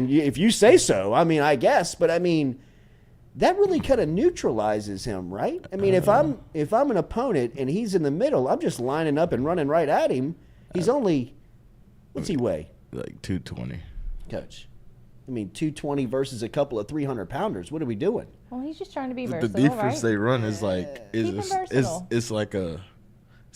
If you say so, I guess, but that really kind of neutralizes him, right? If I'm an opponent and he's in the middle, I'm just lining up and running right at him. He's only, what's he weigh? Like 220. Coach, 220 versus a couple of 300-pounders. What are we doing? Well, he's just trying to be versatile, the defense right? they run is like it's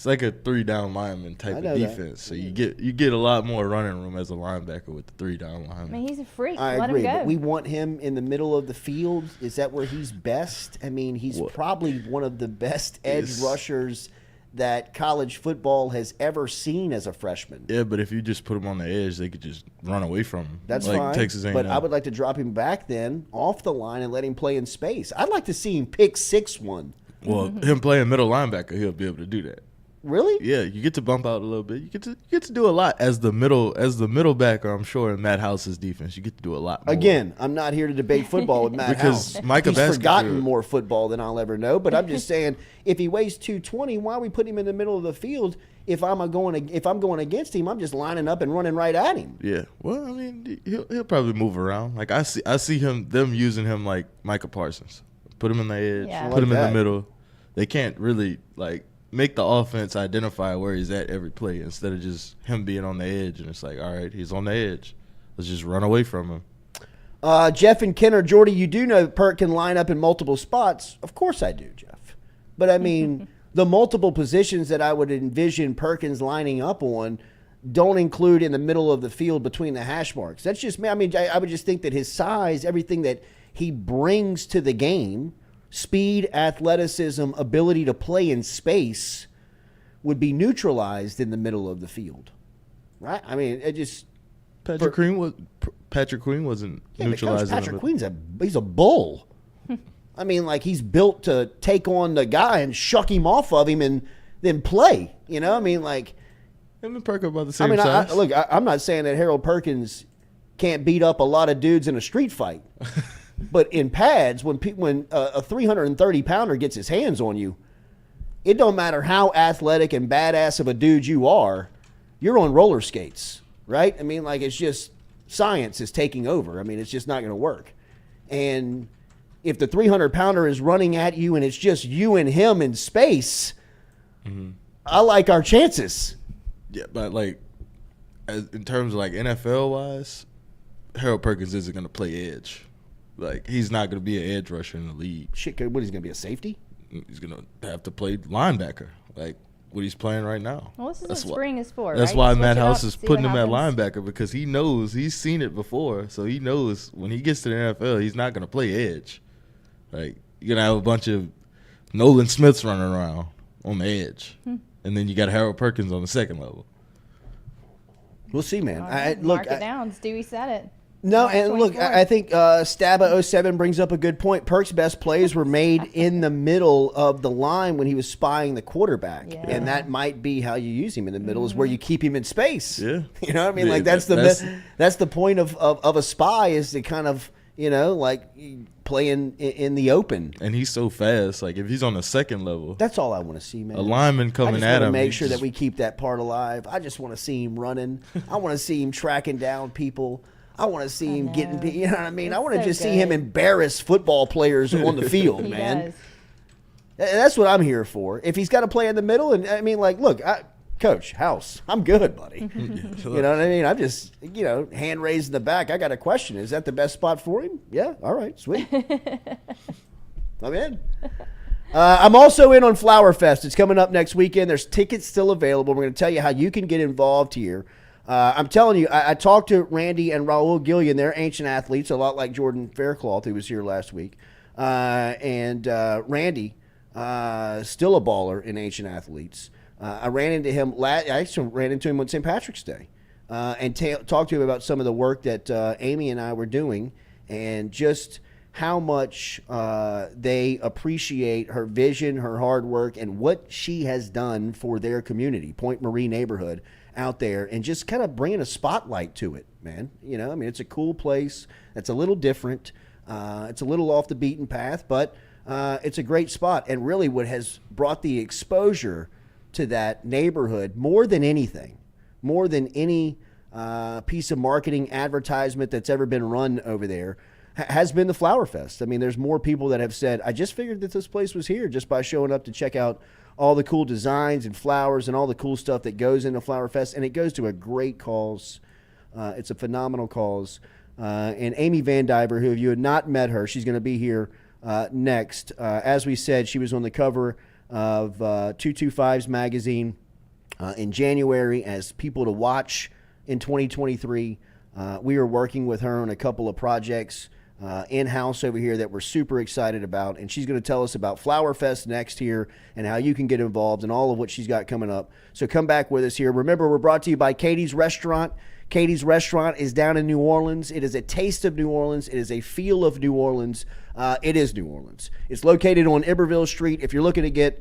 like a 3-down lineman type of defense. So you get a lot more running room as a linebacker with the 3-down lineman. He's a freak. I Let agree, him go. but we want him in the middle of the field. Is that where he's best? He's probably one of the best edge rushers that college football has ever seen as a freshman. Yeah, but if you just put him on the edge, they could just run away from him. That's fine. Texas A&M. But I would like to drop him back then off the line and let him play in space. I'd like to see him pick 6 one. Well, him playing middle linebacker, he'll be able to do that. Really? Yeah, you get to bump out a little bit. You get to do a lot as the middle backer. I'm sure in Matt House's defense, you get to do a lot more. Again, I'm not here to debate football with Matt House. He's forgotten more football than I'll ever know. But I'm just saying, if he weighs 220, why are we putting him in the middle of the field? If I'm going against him, I'm just lining up and running right at him. Yeah. Well, he'll probably move around. Like I see them using him like Micah Parsons. Put him in the edge. Put him in the middle. They can't really make the offense identify where he's at every play instead of just him being on the edge. And it's like, all right, he's on the edge. Let's just run away from him. Jeff and Kenner, Jordy, you do know Perk can line up in multiple spots. Of course I do, Jeff. But the multiple positions that I would envision Perkins lining up on don't include in the middle of the field between the hash marks. That's just me. I would just think that his size, everything that he brings to the game, speed, athleticism, ability to play in space would be neutralized in the middle of the field, right? Patrick Queen wasn't neutralized. Patrick Queen's he's a bull. He's built to take on the guy and shuck him off of him and then play. Him and Perk are about the same size. I'm not saying that Harold Perkins can't beat up a lot of dudes in a street fight. But in pads, when a 330-pounder gets his hands on you, it don't matter how athletic and badass of a dude you are, you're on roller skates, right? It's just science is taking over. It's just not going to work. And if the 300-pounder is running at you and it's just you and him in space, I like our chances. Yeah, but in terms of like NFL wise, Harold Perkins isn't going to play edge. Like, he's not going to be an edge rusher in the league. Shit, what, he's going to be a safety? He's going to have to play linebacker, like what he's playing right now. Well, this is what spring is for, That's right? why Switch Matt it House up, is see putting what him at happens. linebacker because he knows, he's seen it before. So he knows when he gets to the NFL, he's not going to play edge. Like, you're going to have a bunch of Nolan Smiths running around on the edge. And then you got Harold Perkins on the second level. We'll see, man. Mark it down. Stewie said it. No, and look, I think Staba07 brings up a good point. Perk's best plays were made in the middle of the line when he was spying the quarterback. Yeah. And that might be how you use him in the middle, is where you keep him in space. Yeah. You know what I mean? Like, that's the point of a spy, is to kind of, you know, like, play in the open. And he's so fast. Like, if he's on the second level. That's all I want to see, man. A lineman coming at him. I just want to make sure that we keep that part alive. I just want to see him running. I want to see him tracking down people. I want to see him getting, you know what I mean? I want to just see him embarrass football players on the field, man. That's what I'm here for. If he's got to play in the middle, and I mean, like, look, Coach House, I'm good, buddy. You know what I mean? I'm just, you know, hand raised in the back. I got a question. Is that the best spot for him? Yeah. All right. Sweet. I'm in. I'm also in on Flower Fest. It's coming up next weekend. There's tickets still available. We're going to tell you how you can get involved here. I'm telling you, I talked to Randy and Raul Gillian. They're ancient athletes, a lot like Jordan Faircloth, who was here last week. And Randy, still a baller in ancient athletes. I ran into him. I actually ran into him on St. Patrick's Day, and talked to him about some of the work that Amy and I were doing, and just how much they appreciate her vision, her hard work, and what she has done for their community, Point Marie neighborhood out there, and just kind of bringing a spotlight to it, man. You know, I mean, it's a cool place. It's a little different. It's a little off the beaten path, but it's a great spot. And really what has brought the exposure to that neighborhood more than anything, more than any piece of marketing advertisement that's ever been run over there, has been the Flower Fest. I mean, there's more people that have said, I just figured that this place was here just by showing up to check out all the cool designs and flowers and all the cool stuff that goes into Flower Fest. And it goes to a great cause. It's a phenomenal cause. And Amy Vandiver, who if you had not met her, she's going to be here next. As we said, she was on the cover of 225's magazine in January as people to watch in 2023. We are working with her on a couple of projects in-house over here that we're super excited about, and she's going to tell us about Flower Fest next here and how you can get involved and all of what she's got coming up. So come back with us here. Remember, we're brought to you by Katie's Restaurant. Katie's Restaurant is down in New Orleans. It is a taste of New Orleans. It is a feel of New Orleans. It is New Orleans. It's located on Iberville Street. If you're looking to get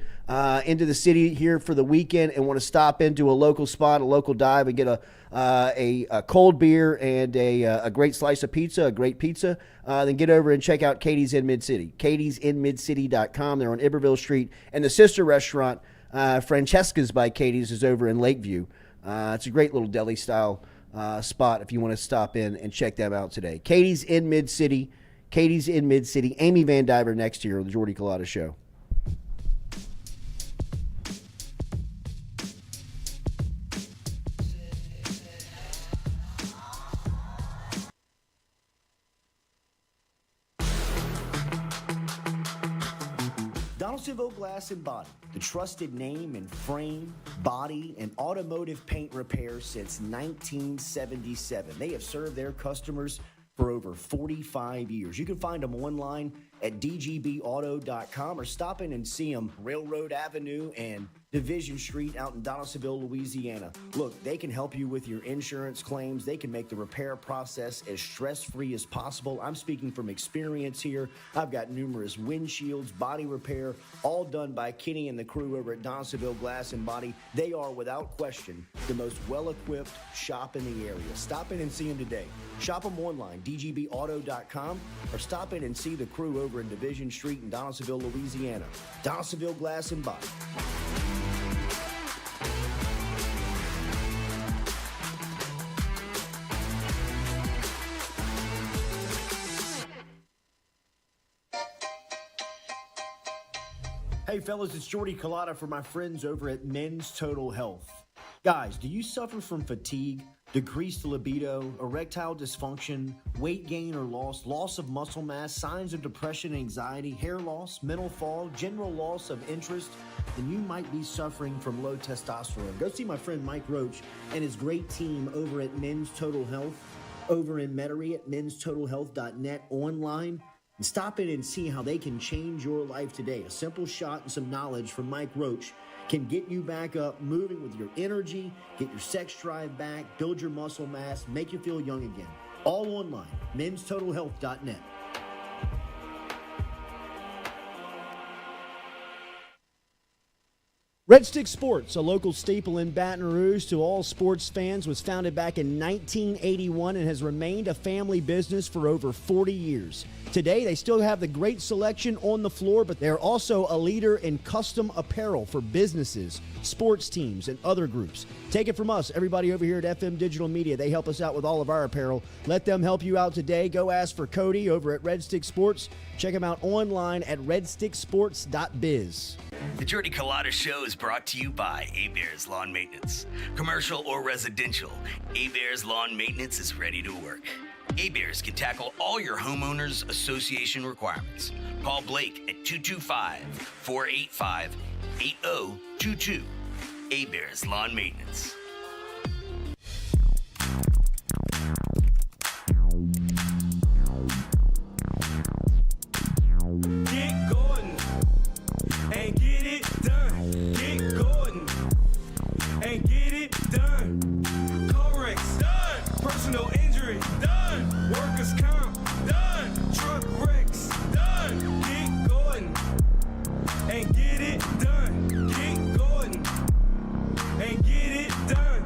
into the city here for the weekend and want to stop into a local spot, a local dive, and get a cold beer and a great slice of pizza, a great pizza, then get over and check out Katie's in Mid-City. Katie'sInMidCity.com. They're on Iberville Street. And the sister restaurant, Francesca's by Katie's, is over in Lakeview. It's a great little deli-style spot if you want to stop in and check them out today. Katie's in Mid-City. Katie's in Mid-City. Amy Vandiver next year on the Jordy Culotta Show. Donaldsonville Glass and Body, the trusted name in frame, body, and automotive paint repair since 1977. They have served their customers for over 45 years. You can find them online at dgbauto.com or stop in and see them Railroad Avenue and Division Street out in Donaldsonville, Louisiana. Look, they can help you with your insurance claims. They can make the repair process as stress-free as possible. I'm speaking from experience here. I've got numerous windshields, body repair, all done by Kenny and the crew over at Donaldsonville Glass and Body. They are, without question, the most well-equipped shop in the area. Stop in and see them today. Shop them online, dgbauto.com, or stop in and see the crew over in Division Street in Donaldsonville, Louisiana. Donaldsonville Glass and Body. Hey fellas, it's Jordy Culotta for my friends over at Men's Total Health. Guys, do you suffer from fatigue, decreased libido, erectile dysfunction, weight gain or loss of muscle mass, signs of depression, anxiety, hair loss, mental fog, general loss of interest, then you might be suffering from low testosterone. Go see my friend Mike Roach and his great team over at Men's Total Health, over in Metairie at menstotalhealth.net online, and stop in and see how they can change your life today. A simple shot and some knowledge from Mike Roach can get you back up, moving with your energy, get your sex drive back, build your muscle mass, make you feel young again. All online, menstotalhealth.net. Red Stick Sports, a local staple in Baton Rouge to all sports fans, was founded back in 1981 and has remained a family business for over 40 years. Today, they still have the great selection on the floor, but they're also a leader in custom apparel for businesses, sports teams, and other groups. Take it from us, everybody over here at FM Digital Media. They help us out with all of our apparel. Let them help you out today. Go ask for Cody over at Red Stick Sports. Check him out online at redsticksports.biz. The Jordy Culotta Show is brought to you by A-Bears Lawn Maintenance. Commercial or residential, A-Bears Lawn Maintenance is ready to work. A-Bears can tackle all your homeowners association requirements. Call Blake at 225-485-8022. A-Bears Lawn Maintenance. Get Gordon and get it done. Get Gordon and get it done. Corrects done. Personal injury done. Workers' comp done. Truck wrecks done. Get Gordon and get it done. Get Gordon and get it done.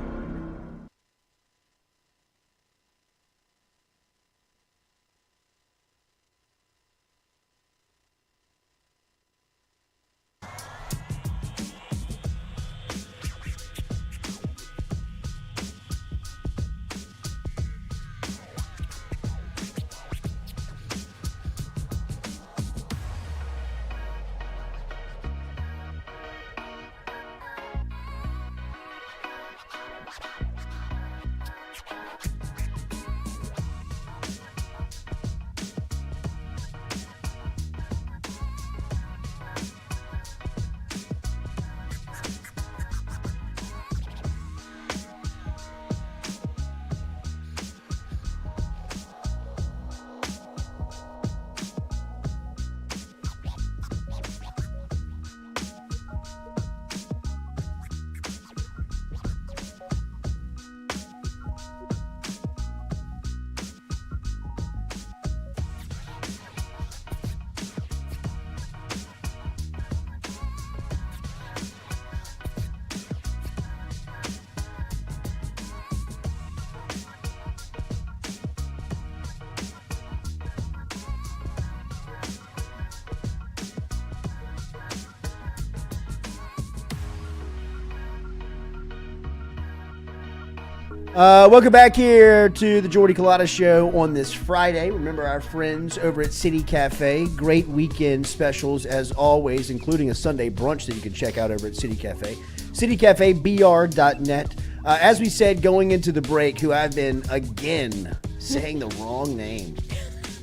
Welcome back here to the Jordy Culotta Show on this Friday. Remember our friends over at City Cafe. Great weekend specials as always, including a Sunday brunch that you can check out over at City Cafe. CityCafeBR.net. As we said going into the break, who I've been, again, saying the wrong name.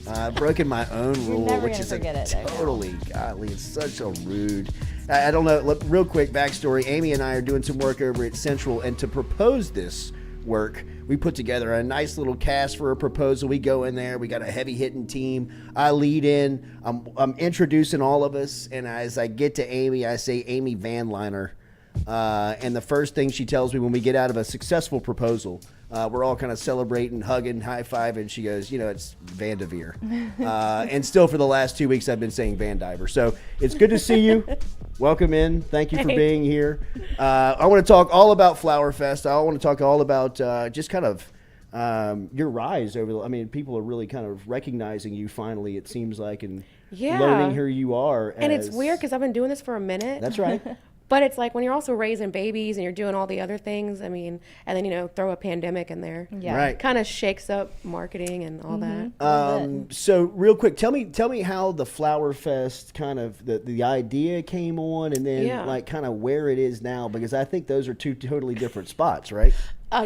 I've broken my own rule, which is totally, golly, it's such a rude. I don't know. Real quick backstory. Amy and I are doing some work over at Central, and to propose this work, we put together a nice little cast for a proposal. We go in there, we got a heavy hitting team. I lead in, I'm introducing all of us, and as I get to Amy, I say Amy Vandiver. And the first thing she tells me when we get out of a successful proposal, we're all kind of celebrating, hugging, high-fiving. She goes, it's Vandiver. And still for the last 2 weeks, I've been saying Vandiver. So it's good to see you. Welcome in. Thank you for being here. I want to talk all about Flower Fest. I want to talk all about just kind of your rise people are really kind of recognizing you finally, it seems like, and learning who you are. And it's weird because I've been doing this for a minute. That's right. But it's like when you're also raising babies and you're doing all the other things, and then, throw a pandemic in there. Yeah. Right. Kind of shakes up marketing and all that. So real quick, tell me how the Flower Fest kind of, the idea came on, and then kind of where it is now, because I think those are two totally different spots, right?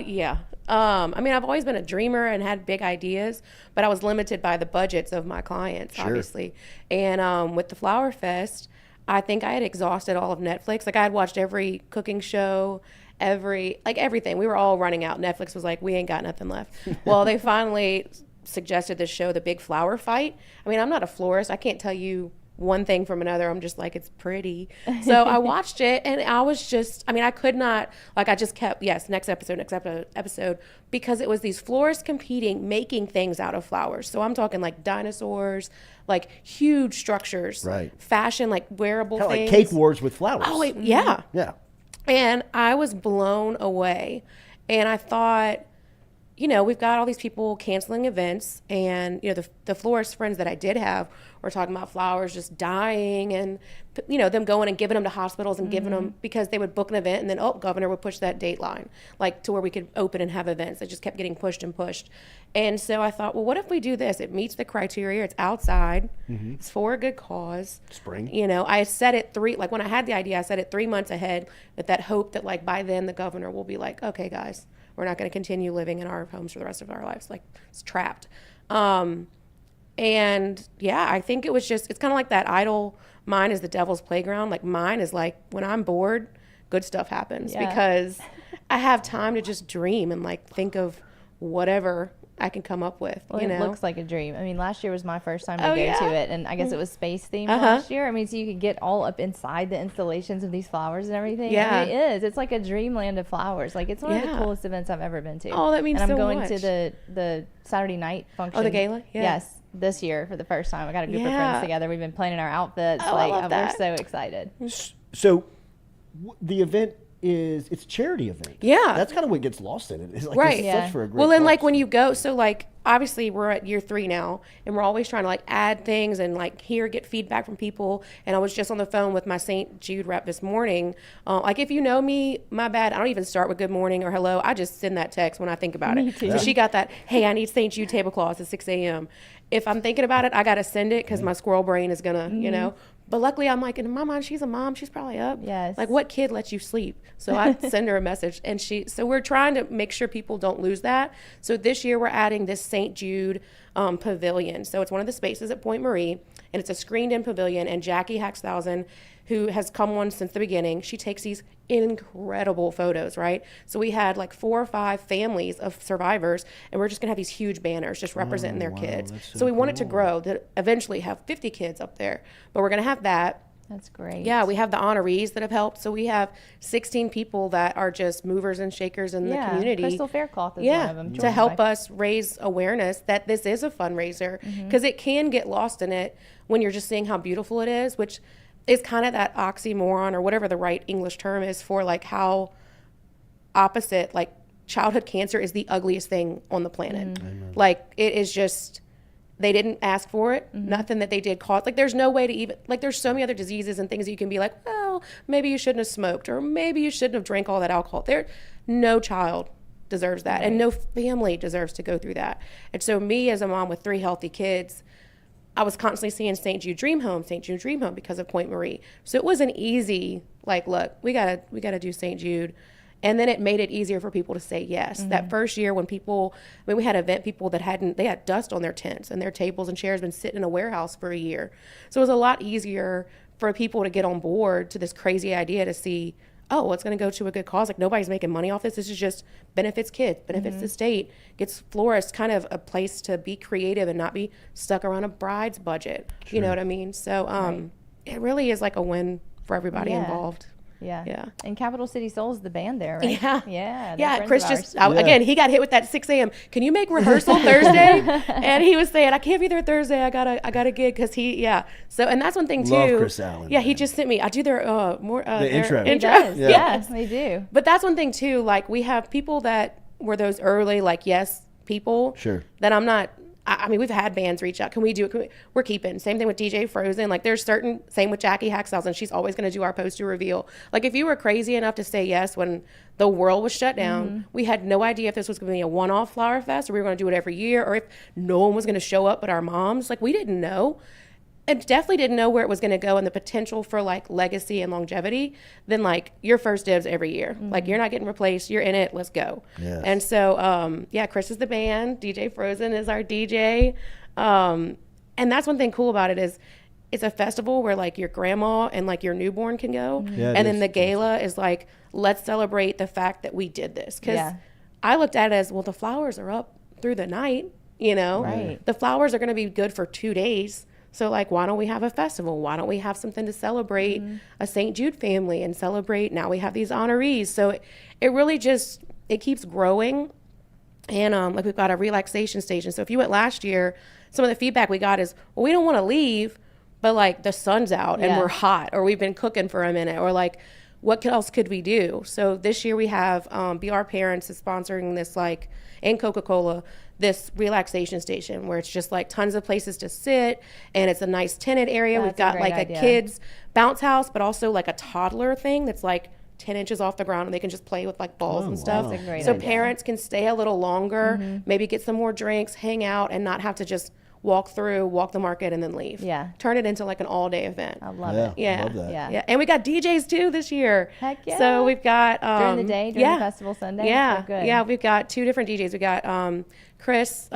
Yeah. I mean, I've always been a dreamer and had big ideas, but I was limited by the budgets of my clients, obviously. And with the Flower Fest, I think I had exhausted all of Netflix. Like I had watched every cooking show, everything. We were all running out. Netflix was like, we ain't got nothing left. Well, they finally suggested this show, The Big Flower Fight. I mean, I'm not a florist. I can't tell you one thing from another. I'm just like, it's pretty. So I watched it and I was just, I mean, I could not, like I just kept, next episode, because it was these florists competing, making things out of flowers. So I'm talking like dinosaurs, like huge structures, fashion, like wearable Kinda things. like cake wars with flowers. Oh, wait, yeah. Yeah. And I was blown away. And I thought, you know, we've got all these people canceling events, and, you know, the florist friends that I did have were talking about flowers just dying and, you know, them going and giving them to hospitals and giving them, because they would book an event and then, governor would push that date line, like to where we could open and have events. It just kept getting pushed and pushed. And so I thought, well, what if we do this? It meets the criteria. It's outside. It's for a good cause. Spring. You know, I said it when I had the idea, I said it 3 months ahead with that hope that like by then the governor will be like, okay, guys, we're not going to continue living in our homes for the rest of our lives. Like it's trapped. And yeah, I think it was just, it's kind of like that idle mind is the devil's playground. Like mine is like, when I'm bored, good stuff happens because I have time to just dream and like think of whatever I can come up with. Well, you know? It looks like a dream. I mean, last year was my first time to go to it, and I guess it was space themed last year. I mean, so you could get all up inside the installations of these flowers and everything. Yeah. I mean, it is. It's like a dreamland of flowers. Like, it's one of the coolest events I've ever been to. Oh, that means so much. so And I'm much. going to the Saturday night function. Oh, the gala? Yeah. Yes, this year for the first time. I got a group of friends together. We've been planning our outfits. Oh, like, I love that. we're so excited. So the event it's a charity event. Yeah. That's kind of what gets lost in it. It's like it's such for a great Well, and cause. like when you go, so like obviously we're at year 3 now, and we're always trying to like add things and like get feedback from people. And I was just on the phone with my St. Jude rep this morning. Like if you know me, my bad, I don't even start with good morning or hello. I just send that text when I think about it. So she got that, hey, I need St. Jude tablecloths at 6 a.m. If I'm thinking about it, I got to send it because my squirrel brain is going to, you know. But luckily, I'm like, in my mind, she's a mom. She's probably up. Yes. Like, what kid lets you sleep? So I send her a message. And so we're trying to make sure people don't lose that. So this year, we're adding this St. Jude pavilion. So it's one of the spaces at Point Marie. And it's a screened-in pavilion. And Jackie Haxthausen, who has come on since the beginning, she takes these incredible photos, right? So we had like 4 or 5 families of survivors, and we're just gonna have these huge banners just representing their kids. So we want it to grow, to eventually have 50 kids up there. But we're gonna have that. That's great. Yeah, we have the honorees that have helped. So we have 16 people that are just movers and shakers in the community. Crystal Faircloth is one of them. To help us raise awareness that this is a fundraiser, because it can get lost in it when you're just seeing how beautiful it is, which is kind of that oxymoron or whatever the right English term is for like how opposite, like childhood cancer is the ugliest thing on the planet. Like it is just, they didn't ask for it. Nothing that they did caused, like there's no way to even, like there's so many other diseases and things that you can be like, well, maybe you shouldn't have smoked or maybe you shouldn't have drank all that alcohol. No child deserves that and no family deserves to go through that. And so me as a mom with 3 healthy kids, I was constantly seeing St. Jude Dream Home because of Point Marie. So it wasn't easy, like, look, we gotta do St. Jude. And then it made it easier for people to say yes. That first year when we had event people that they had dust on their tents and their tables and chairs been sitting in a warehouse for a year. So it was a lot easier for people to get on board to this crazy idea to see, oh, well, it's going to go to a good cause. Like nobody's making money off this. This is just benefits kids, benefits the state, gets florists kind of a place to be creative and not be stuck around a bride's budget. Sure. You know what I mean? So it really is like a win for everybody involved. Yeah. And Capital City Soul's the band there, right? Yeah. Yeah. Chris again, he got hit with that 6 a.m. Can you make rehearsal Thursday? And he was saying, I can't be there Thursday. I got a gig because So, and that's one thing too. Love Chris Allen. Yeah, he just sent me. I do their the intro. He does. Yes, they do. But that's one thing too. Like we have people that were those early, like yes people. Sure. That I'm not. I mean, we've had bands reach out. Can we do it? We're keeping. Same thing with DJ Frozen. Like there's same with Jackie Haxthausen. She's always going to do our poster reveal. Like if you were crazy enough to say yes when the world was shut down, we had no idea if this was going to be a one-off Flower Fest or we were going to do it every year or if no one was going to show up but our moms. Like we didn't know. I definitely didn't know where it was going to go and the potential for like legacy and longevity, then like your first dibs every year. Like you're not getting replaced. You're in it. Let's go. Yes. And so, Chris is the band. DJ Frozen is our DJ. And that's one thing cool about it is it's a festival where like your grandma and like your newborn can go. Yeah, and then the gala is like, let's celebrate the fact that we did this. Because I looked at it as, well, the flowers are up through the night, you know? Right. The flowers are going to be good for 2 days. So, like, why don't we have a festival? Why don't we have something to celebrate a St. Jude family and celebrate? Now we have these honorees. So it really just, it keeps growing. And, like, we've got a relaxation station. So if you went last year, some of the feedback we got is, well, we don't want to leave, but, like, the sun's out and we're hot, or we've been cooking for a minute, or, like, what else could we do? So this year we have Be Our Parents is sponsoring this, like, and Coca-Cola, this relaxation station where it's just like tons of places to sit and it's a nice tented area. We've got like a kids bounce house, but also like a toddler thing that's like 10 inches off the ground and they can just play with like balls and stuff. That's a great so idea. Parents can stay a little longer, maybe get some more drinks, hang out, and not have to just walk the market and then leave. Yeah. Turn it into like an all day event. I love it. Yeah. Love that. Yeah. And we got DJs too this year. Heck yeah. So we've got during the day, during the festival Sunday. Yeah. Oh, good. Yeah, we've got 2 different DJs. We got Chris,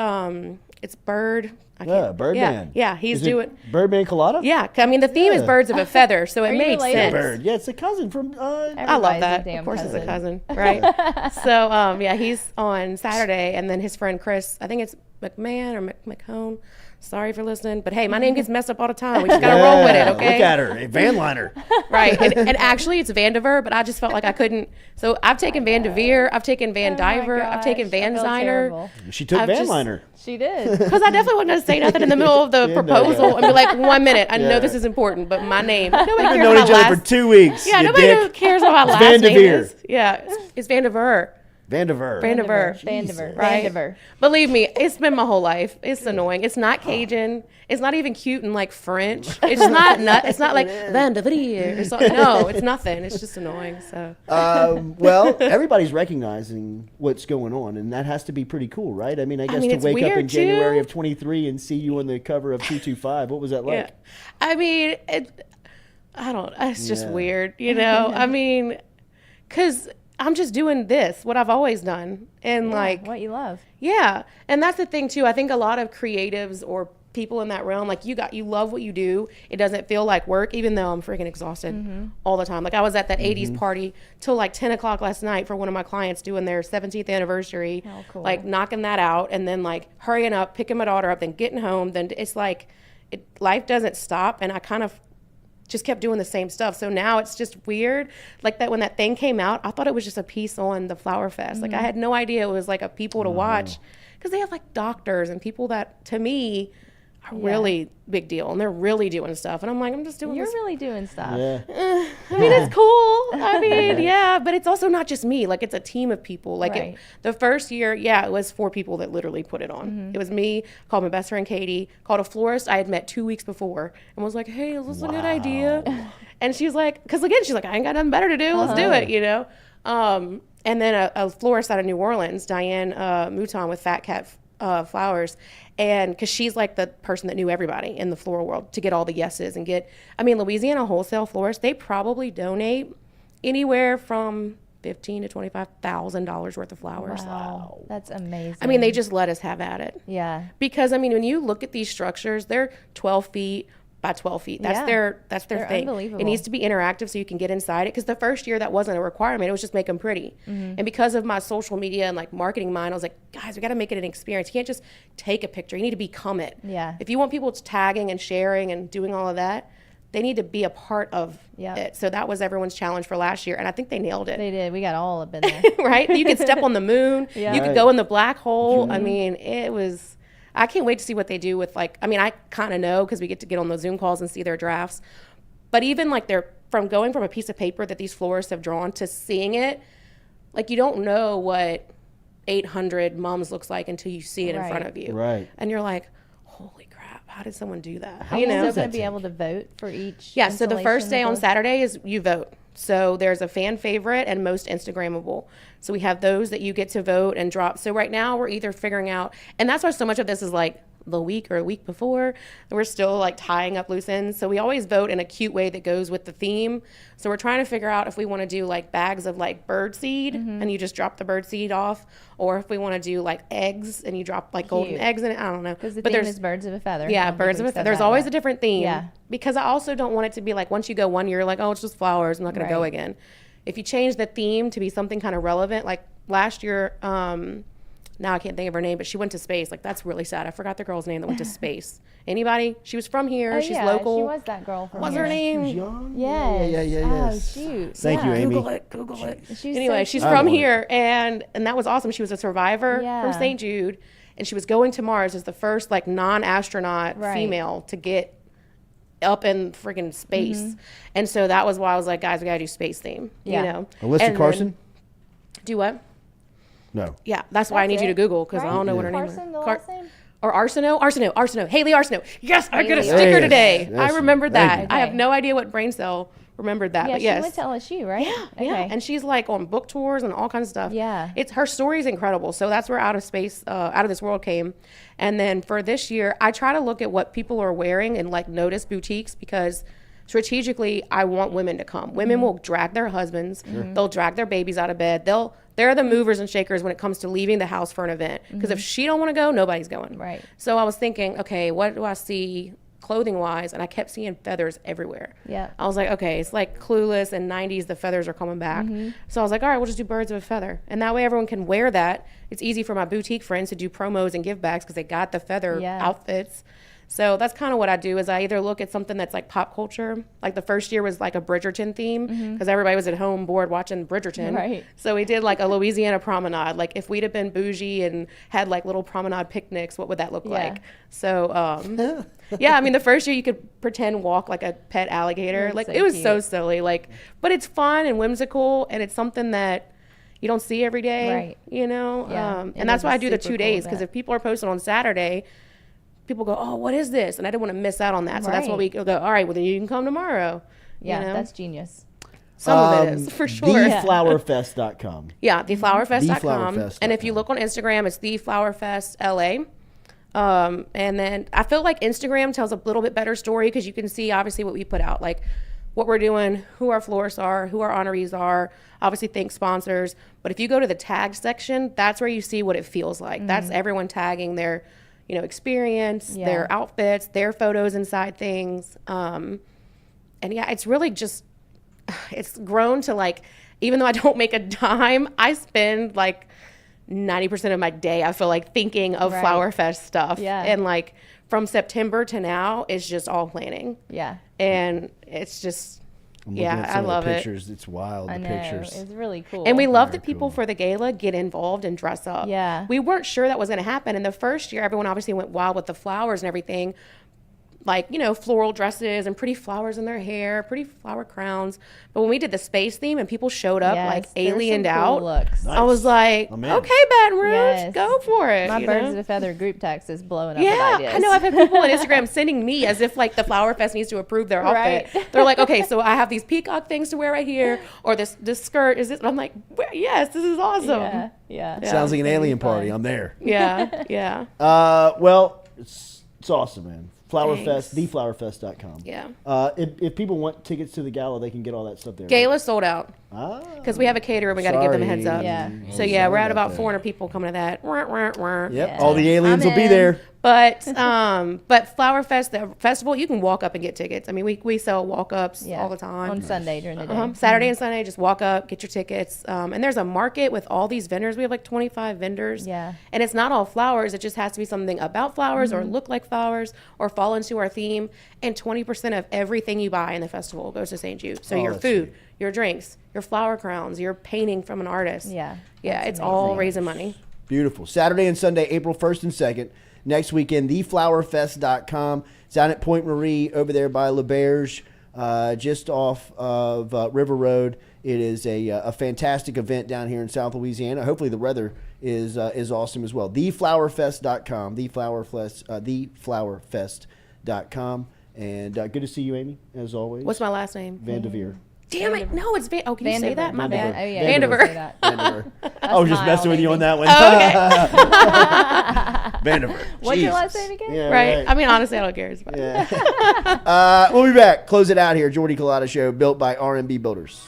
it's Bird. Birdman. Yeah, he's Is it doing Birdman Colada. Yeah, I mean the theme is birds of a feather, so it you makes related? sense. Bird. Yeah, it's a cousin from. I love Everybody's that. a damn Of course, cousin. it's a cousin, right? So he's on Saturday, and then his friend Chris. I think it's McMahon or McHone. Sorry for listening, but hey, my name gets messed up all the time. We just gotta roll with it, okay? Look at her, a Van Liner. Right, and actually it's Vandiver, but I just felt like I couldn't. So I've taken Vandiver, I've taken Vandiver, I've taken Van Ziner. She took Van Liner. She did. Because I definitely wasn't going to say nothing in the middle of the proposal and be like, 1 minute, I know this is important, but my name. Nobody We've cares known about each other for 2 weeks. Yeah, you nobody dick. cares about It's last name Vandiver. is. Yeah, it's Vandiver. Vandiver. Vandiver. Right? Vandiver. Believe me, it's been my whole life. It's annoying. It's not Cajun. It's not even cute and like French. It's not it's not like Vandiver. No, it's nothing. It's just annoying. So. Well, everybody's recognizing what's going on, and that has to be pretty cool, right? I mean, I guess to it's wake up in weird, January too. of 23 and see you on the cover of 225, what was that like? Yeah. I mean, it's just weird, you know? I mean, because I'm just doing what I've always done. And like, what you love. Yeah. And that's the thing too. I think a lot of creatives or people in that realm, like you love what you do. It doesn't feel like work, even though I'm freaking exhausted all the time. Like I was at that 80s party till like 10 o'clock last night for one of my clients doing their 17th anniversary, cool. like knocking that out and then like hurrying up, picking my daughter up, then getting home. Then it's like, life doesn't stop. And I kind of just kept doing the same stuff. So now it's just weird. Like that when that thing came out, I thought it was just a piece on the Flower Fest. Like I had no idea it was like a people to watch because they have like doctors and people that to me are really big deal and they're really doing stuff. And I'm like, I'm just doing You're this. really doing stuff. Yeah. I mean, it's cool. I mean, yeah, but it's also not just me. Like it's a team of people. Like Right. the first year, it was 4 people that literally put it on. It was me, called my best friend Katie, called a florist I had met 2 weeks before and was like, hey, is this a good idea? And she's like, because again, she's like, I ain't got nothing better to do. Let's do it, you know? And then a florist out of New Orleans, Diane Mouton with Fat Cat Flowers. And because she's like the person that knew everybody in the floral world to get all the yeses and Louisiana wholesale florists, they probably donate anywhere from $15,000 to $25,000 worth of flowers. Wow. That's amazing. I mean, they just let us have at it. Yeah. Because I mean, when you look at these structures, they're 12 feet by 12 feet. That's their They're thing. unbelievable. It needs to be interactive so you can get inside it. Because the first year that wasn't a requirement. It was just make them pretty. And because of my social media and like marketing mind, I was like, guys, we got to make it an experience. You can't just take a picture. You need to become it. Yeah. If you want people tagging and sharing and doing all of that, they need to be a part of it. So that was everyone's challenge for last year. And I think they nailed it. They did. We got all up in there. Right? You could step on the moon. Yeah. You could go in the black hole. I mean, it was... I can't wait to see what they do with like, I mean, I kind of know because we get to get on those Zoom calls and see their drafts. But even like they're going from a piece of paper that these florists have drawn to seeing it, like you don't know what 800 mums looks like until you see it in front of you. Right. And you're like, holy crap, how did someone do that? Are you still going to be able to vote for each? Yeah, so the first day installation on Saturday is you vote. So there's a fan favorite and most Instagrammable. So we have those that you get to vote and drop. So right now we're either figuring out, and that's why so much of this is like the week or a week before. And we're still like tying up loose ends. So we always vote in a cute way that goes with the theme. So we're trying to figure out if we want to do like bags of like bird seed and you just drop the bird seed off, or if we want to do like eggs and you drop like golden eggs in it. I don't know. Because the theme is birds of a feather. Yeah, birds of a feather. There's always a different theme. Yeah. Because I also don't want it to be like once you go 1 year, like, oh, it's just flowers, I'm not going to go again. If you change the theme to be something kind of relevant, like last year, now I can't think of her name, but she went to space. Like, that's really sad. I forgot the girl's name that went to space. Anybody? She was from here. She's local. She was that girl from What's her name? She's young? Yes. Yeah. Oh, shoot. Thank you, Amy. Google it. Anyway, she's from here, and that was awesome. She was a survivor from St. Jude, and she was going to Mars as the first, like, non-astronaut female to get up in freaking space. And so that was why I was like, guys, we gotta do space theme. You know? Alyssa Carson? Do what? No. Yeah, that's why I need you to Google, because I don't know what her name is. Or Arsenault? Haley Arsenault. Yes, I got a sticker today. I remembered that. I have no idea what brain cell remembered that, but yes. She went to LSU, right? Yeah. And she's like on book tours and all kinds of stuff. Yeah. Her story is incredible. So that's where Out of This World came. And then for this year, I try to look at what people are wearing and like notice boutiques, because strategically, I want women to come. Women will drag their husbands. They'll drag their babies out of bed. They're the movers and shakers when it comes to leaving the house for an event. Because if she don't want to go, nobody's going. Right. So I was thinking, okay, what do I see clothing-wise? And I kept seeing feathers everywhere. Yeah. I was like, okay, it's like Clueless and 90s, the feathers are coming back. So I was like, all right, we'll just do birds of a feather. And that way everyone can wear that. It's easy for my boutique friends to do promos and give backs because they got the feather outfits. So that's kind of what I do, is I either look at something that's like pop culture. Like the first year was like a Bridgerton theme, because everybody was at home bored watching Bridgerton. Right. So we did like a Louisiana promenade. Like if we'd have been bougie and had like little promenade picnics, what would that look like? So yeah, I mean the first year you could pretend walk like a pet alligator. Like it was so silly. Like, but it's fun and whimsical, and it's something that you don't see every day. Right. You know? Yeah. And that's why I do the 2 days, because if people are posting on Saturday, people go, oh, what is this? And I didn't want to miss out on that. So that's why we go, all right, well, then you can come tomorrow. Yeah, you know? That's genius. Some of it is, for sure. TheFlowerFest.com. Yeah, TheFlowerFest.com. And if you look on Instagram, it's TheFlowerFest LA. And then I feel like Instagram tells a little bit better story, because you can see, obviously, what we put out. Like, what we're doing, who our florists are, who our honorees are, obviously thank sponsors. But if you go to the tag section, that's where you see what it feels like. That's everyone tagging their experience, their outfits, their photos inside things. And yeah, it's really just, it's grown to like, even though I don't make a dime, I spend like 90% of my day, I feel like, thinking of Flower Fest stuff. Yeah. And like from September to now, it's just all planning. Yeah. And it's just, I love it. Pictures. It's wild. The pictures. It's really cool. And we love that people for the gala get involved and dress up. Yeah. We weren't sure that was going to happen. And the first year, everyone obviously went wild with the flowers and everything. Like, floral dresses and pretty flowers in their hair, pretty flower crowns. But when we did the space theme and people showed up like aliened out, looks. I was like, okay, Baton Rouge, go for it. My Birds of a Feather group text is blowing up with ideas. I know. I've had people on Instagram sending me as if like the Flower Fest needs to approve their outfit. Right. They're like, okay, so I have these peacock things to wear right here, or this skirt is this. And I'm like, yes, this is awesome. Yeah. Sounds like an alien party. I'm there. Yeah. Well, it's awesome, man. Flowerfest, TheFlowerFest.com. Yeah. If people want tickets to the gala, they can get all that stuff there. Gala sold out. Because we have a caterer, we got to give them a heads up. Yeah. So yeah, we're at about 400 people coming to that. Yep. All the aliens will be there. But Flower Fest, the festival, you can walk up and get tickets. I mean, we sell walk-ups all the time. On Sunday during the day. Saturday and Sunday, just walk up, get your tickets. And there's a market with all these vendors. We have like 25 vendors. Yeah. And it's not all flowers. It just has to be something about flowers or look like flowers or fall into our theme. And 20% of everything you buy in the festival goes to St. Jude. So your food, your drinks, your flower crowns, your painting from an artist. Yeah. Yeah, it's amazing. All raising money. Beautiful. Saturday and Sunday, April 1st and 2nd. Next weekend, TheFlowerFest.com. It's down at Point Marie over there by LeBerge, just off of River Road. It is a fantastic event down here in South Louisiana. Hopefully the weather is awesome as well. TheFlowerFest.com. TheFlowerFest.com. And good to see you, Amy, as always. What's my last name? Vandiver. Damn it. No, it's can you say that? My bad. Oh, yeah. Vandiver. I was just messing with you on that one. Oh, okay. Vandiver. What's your Jesus. last name again? Yeah, Right. I mean, honestly, I don't care. It's fine. Yeah. We'll be back. Close it out here. Jordy Culotta Show, built by R&B Builders.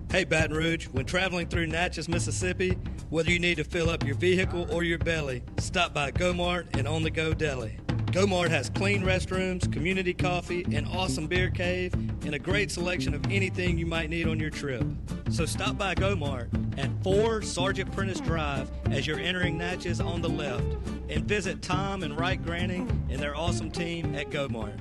Hey, Baton Rouge, when traveling through Natchez, Mississippi, whether you need to fill up your vehicle or your belly, stop by Go-Mart and On The Go Deli. Go-Mart has clean restrooms, community coffee, an awesome beer cave, and a great selection of anything you might need on your trip. So stop by Go-Mart at 4 Sergeant Prentice Drive as you're entering Natchez on the left, and visit Tom and Wright Granning and their awesome team at Go-Mart.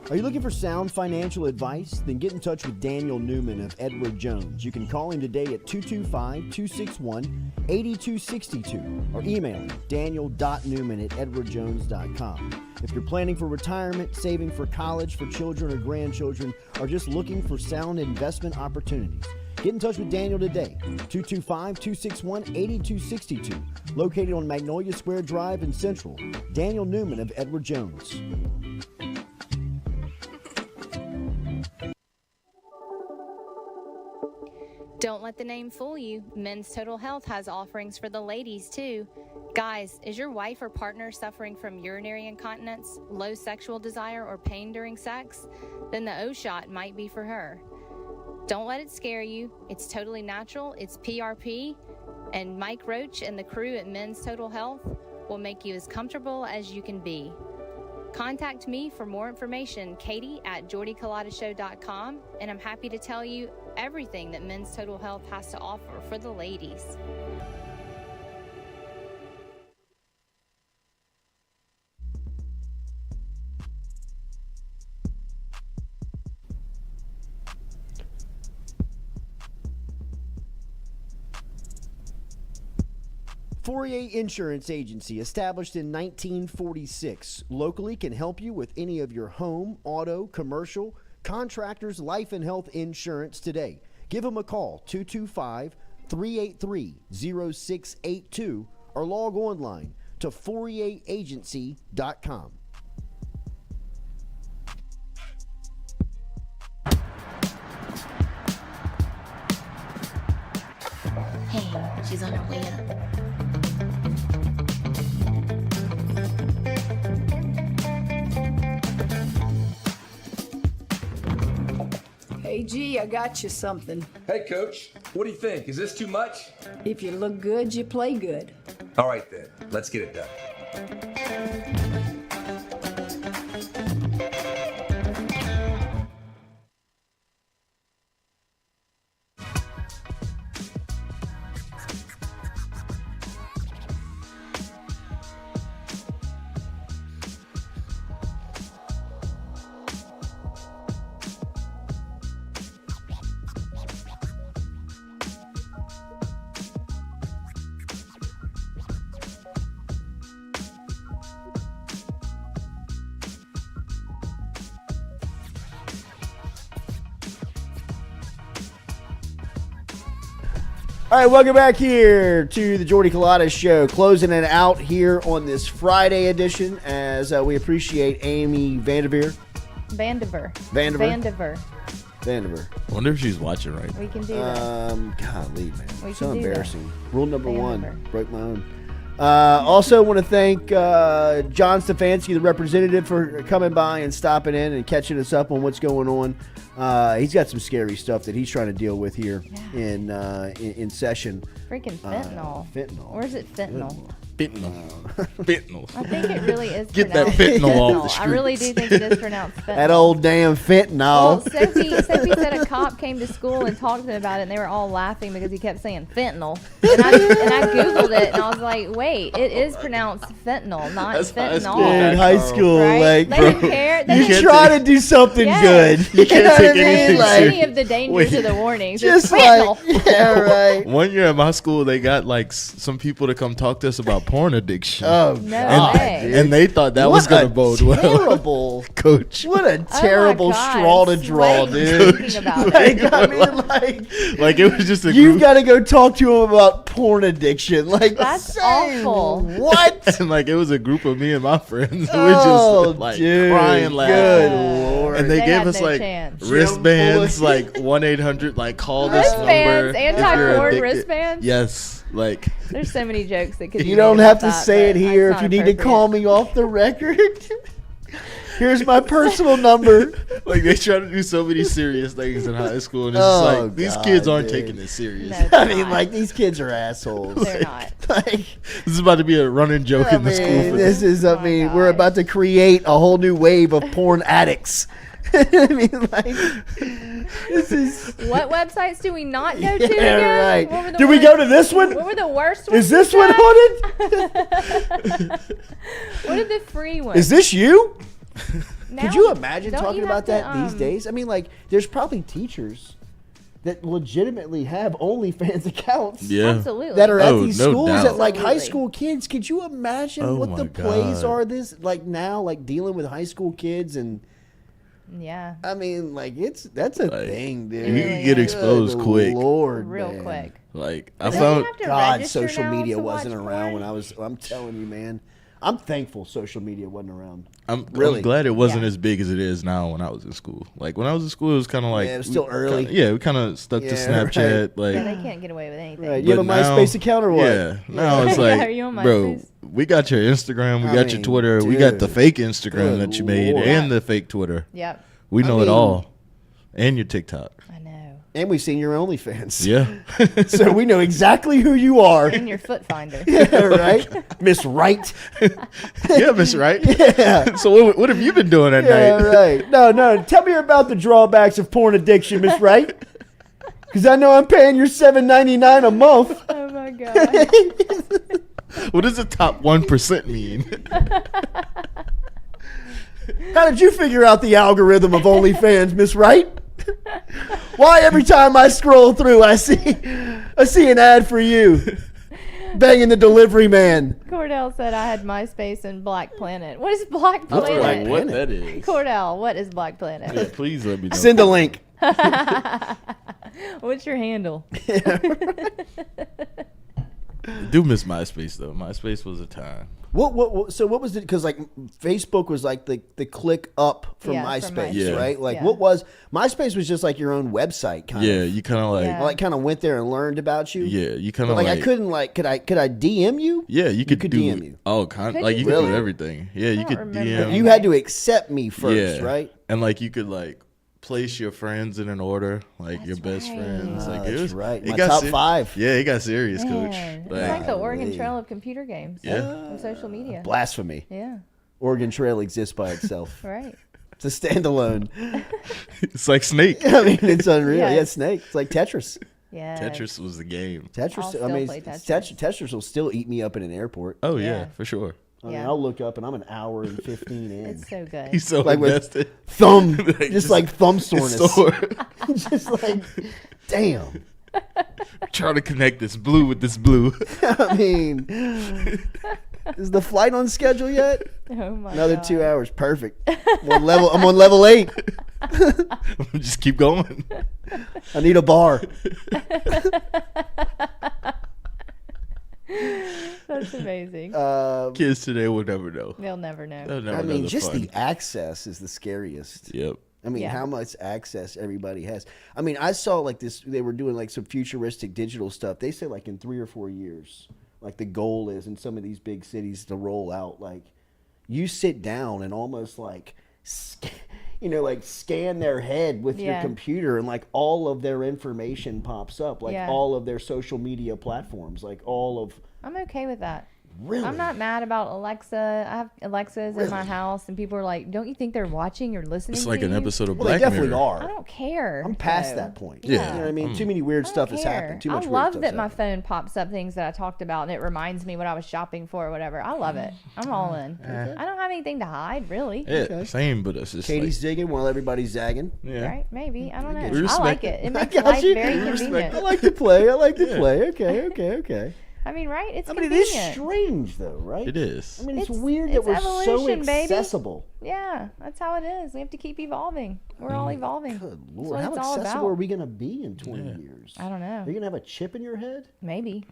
Are you looking for sound financial advice? Then get in touch with Daniel Newman of Edward Jones. You can call him today at 225-261-8262 or email him daniel.newman@edwardjones.com. If you're planning for retirement, saving for college, for children or grandchildren, or just looking for sound investment opportunities, get in touch with Daniel today, 225-261-8262, located on Magnolia Square Drive in Central. Daniel Newman of Edward Jones. Don't let the name fool you. Men's Total Health has offerings for the ladies, too. Guys, is your wife or partner suffering from urinary incontinence, low sexual desire, or pain during sex? Then the O shot might be for her. Don't let it scare you. It's totally natural. It's PRP. And Mike Roach and the crew at Men's Total Health will make you as comfortable as you can be. Contact me for more information, Katie at jordyculottashow.com, and I'm happy to tell you everything that Men's Total Health has to offer for the ladies. Fourier Insurance Agency, established in 1946, locally can help you with any of your home, auto, commercial, contractors, life and health insurance today. Give them a call, 225-383-0682, or log online to FourierAgency.com. Hey, she's on her way up. Hey, G, I got you something. Hey, Coach. What do you think? Is this too much? If you look good, you play good. All right, then. Let's get it done. All right, welcome back here to the Jordy Culotta Show. Closing it out here on this Friday edition as we appreciate Amy Vandiver. Vandiver. Wonder if she's watching right now. We can do that. Golly, man. We So can do embarrassing. that. Rule number Vandiver. one. Broke my own. Also want to thank John Stefanski, the representative, for coming by and stopping in and catching us up on what's going on. He's got some scary stuff that he's trying to deal with here in session. Freaking fentanyl. Fentanyl. Or is it fentanyl? Fentanyl. I think it really is Get that pronounced fentanyl off the streets. I really do think it is pronounced fentanyl. That old damn fentanyl. Well, Sophie said a cop came to school and talked to him about it, and they were all laughing because he kept saying fentanyl. And I Googled it, and I was like, wait, it is pronounced fentanyl, not That's fentanyl. In high school, Right? like, They bro, didn't care. They you didn't try to do something good. You can't know take what I mean? anything Like, any of the dangers of the warnings. just It's fentanyl. like, yeah, right. One year at my school, they got like some people to come talk to us about porn addiction. Oh, No way. And they thought that was going to bode well. Terrible. Coach. What a terrible God, straw to draw, sweating dude. thinking about it. Like, I mean, Like, it was just a you've group. got to go talk to him about porn addiction. Like, That's say awful. What? And, like, it was a group of me and my friends. We Oh, were just, like, dude, crying, laughing. good Lord. And they They gave had us, no like, chance. wristbands, like, 1-800, like, call this number. Wristbands, if you're anti-porn addicted. wristbands? Yes. Like, There's so many jokes that could be You don't made have about to that, say it but here that's if you not need to call appropriate. me off the record. Here's my personal number. like they try to do so many serious things in high school, and it's Oh, just like these God, kids aren't dude. taking this serious. No, they're I mean, not. like, these kids are assholes. They're not. Like, This is about to be a running joke I in the school. mean, For this is, Oh I my mean, we're gosh. about to create a whole new wave of porn addicts. I mean, like, this is. What websites do we not go to Yeah, again? right. What were the Did we ones- go to this one? What were the worst ones? Is this you one said? haunted? What are the free ones? Is this you? Now- Could you imagine don't talking you about have that to, these days? I mean, like, there's probably teachers that legitimately have OnlyFans accounts. Yeah. Absolutely. That are at Oh, these no schools doubt. that like high Absolutely. school kids. Could you imagine Oh what my the plays God. are this like now, like dealing with high school kids? And Yeah. I mean, like that's a Like, thing, dude. you can get exposed Good quick. Lord, Real man. quick. Like I Don't you found. have to God, register social now media to wasn't watch around porn? when I was. I'm telling you, man. I'm thankful social media wasn't around. I'm Really? glad it wasn't Yeah. as big as it is now. When I was in school, like when I was in school, it was kind of like Yeah, it was still early. We kind of stuck to Yeah, Snapchat. right. Like Yeah, they can't get away with anything. Right. You have a but now- MySpace account or what? Yeah. Now it's Yeah, like, are you on bro, MySpace? we got your Instagram, we I got your mean, Twitter, we got the dude. fake Instagram Good that you made, Lord. and the fake Twitter. Yep. We know I it mean- all, and your TikTok. I know. And we've seen your OnlyFans. Yeah. So we know exactly who you are. And your foot finder. Yeah, right? Miss Wright. Yeah, Miss Wright. Yeah. So what have you been doing at Yeah, night? right. No. Tell me about the drawbacks of porn addiction, Miss Wright. Because I know I'm paying your $7.99 a month. Oh my god. What does the top 1% mean? How did you figure out the algorithm of OnlyFans, Miss Wright? Why every time I scroll through, I see an ad for you, banging the delivery man. Cordell said I had MySpace and Black Planet. What is Black That's Planet? Black what Planet. that is? Cordell, what is Black Planet? Yeah, please let me know. Send a link. What's your handle? Do miss MySpace though. MySpace was a time. So what was it? Because like Facebook was like the click up from Yeah, from MySpace, MySpace. right? Like Yeah. what was MySpace was just like your own website, kind Yeah, of. you kind of like. Yeah. I like kind of went there and learned about you. Yeah, you kind But of like, I couldn't like could I DM you? Yeah, you could do DM you. Oh, kind Could like you you could really? do everything. Yeah, you don't could remember DM. that. You had to accept me first, Yeah. right? And like you could like place your friends in an order, like your That's best right. friends. Like it That's was right. it My got top 5. Yeah, it got serious, coach. Man, it's Like, like the Oregon golly. Trail of computer games. Yeah. And social media. Blasphemy. Yeah. Oregon Trail exists by itself. Right. It's a standalone. it's like Snake. I mean, it's unreal. Yeah. Yeah, Snake. It's like Tetris. Yeah. Tetris was the game. I'll Tetris. I still mean, play Tetris. Tetris will still eat me up in an airport. Oh yeah, Yeah. for sure. I mean, Yeah. I'll look up and I'm an hour and 15 in. It's so good. He's so Like with invested. thumb, Like, just like thumb it's soreness. sore. Just like, damn. Trying to connect this blue with this blue. I mean, is the flight on schedule yet? Oh my Another God. 2 hours. Perfect. I'm on level 8. Just keep going. I need a bar. That's amazing. Kids today will never know. They'll never know. They'll never I know mean, the just fun. the access is the scariest. Yep. I mean, Yeah. how much access everybody has. I mean, I saw like this, they were doing like some futuristic digital stuff. They say like in 3 or 4 years, like the goal is in some of these big cities to roll out, like you sit down and almost like, like scan their head with your Yeah. computer and like all of their information pops up, like Yeah. all of their social media platforms, like all of. I'm okay with that. Really? I'm not mad about Alexa. I have Alexas in my house, and people are like, "Don't you think they're watching or listening?" It's to like an you?" episode of Well, they Black definitely Mirror. are. I don't care. I'm past though. that point. Yeah. You know what I mean? Mm. Too many weird I stuff don't has care. happened. Too much I weird love stuff's that my happened. phone pops up things that I talked about, and it reminds me what I was shopping for or whatever. I love it. I'm all in. I don't have anything to hide, really. Yeah, same, but it's just Katie's zigging while everybody's zagging. yeah. Right? Maybe. I don't know. We I respect like it. it. It I makes got life you. very We respect convenient. I like to play. I like to play. Okay. I mean, right? It's it convenient. is strange, though, right? It is. I mean, it's weird that we're so evolution, accessible. Baby. Yeah, that's how it is. We have to keep evolving. We're all evolving. Good That's Lord, what how it's all accessible about. are we going to be in 20 years? I don't know. Are you going to have a chip in your head? Maybe.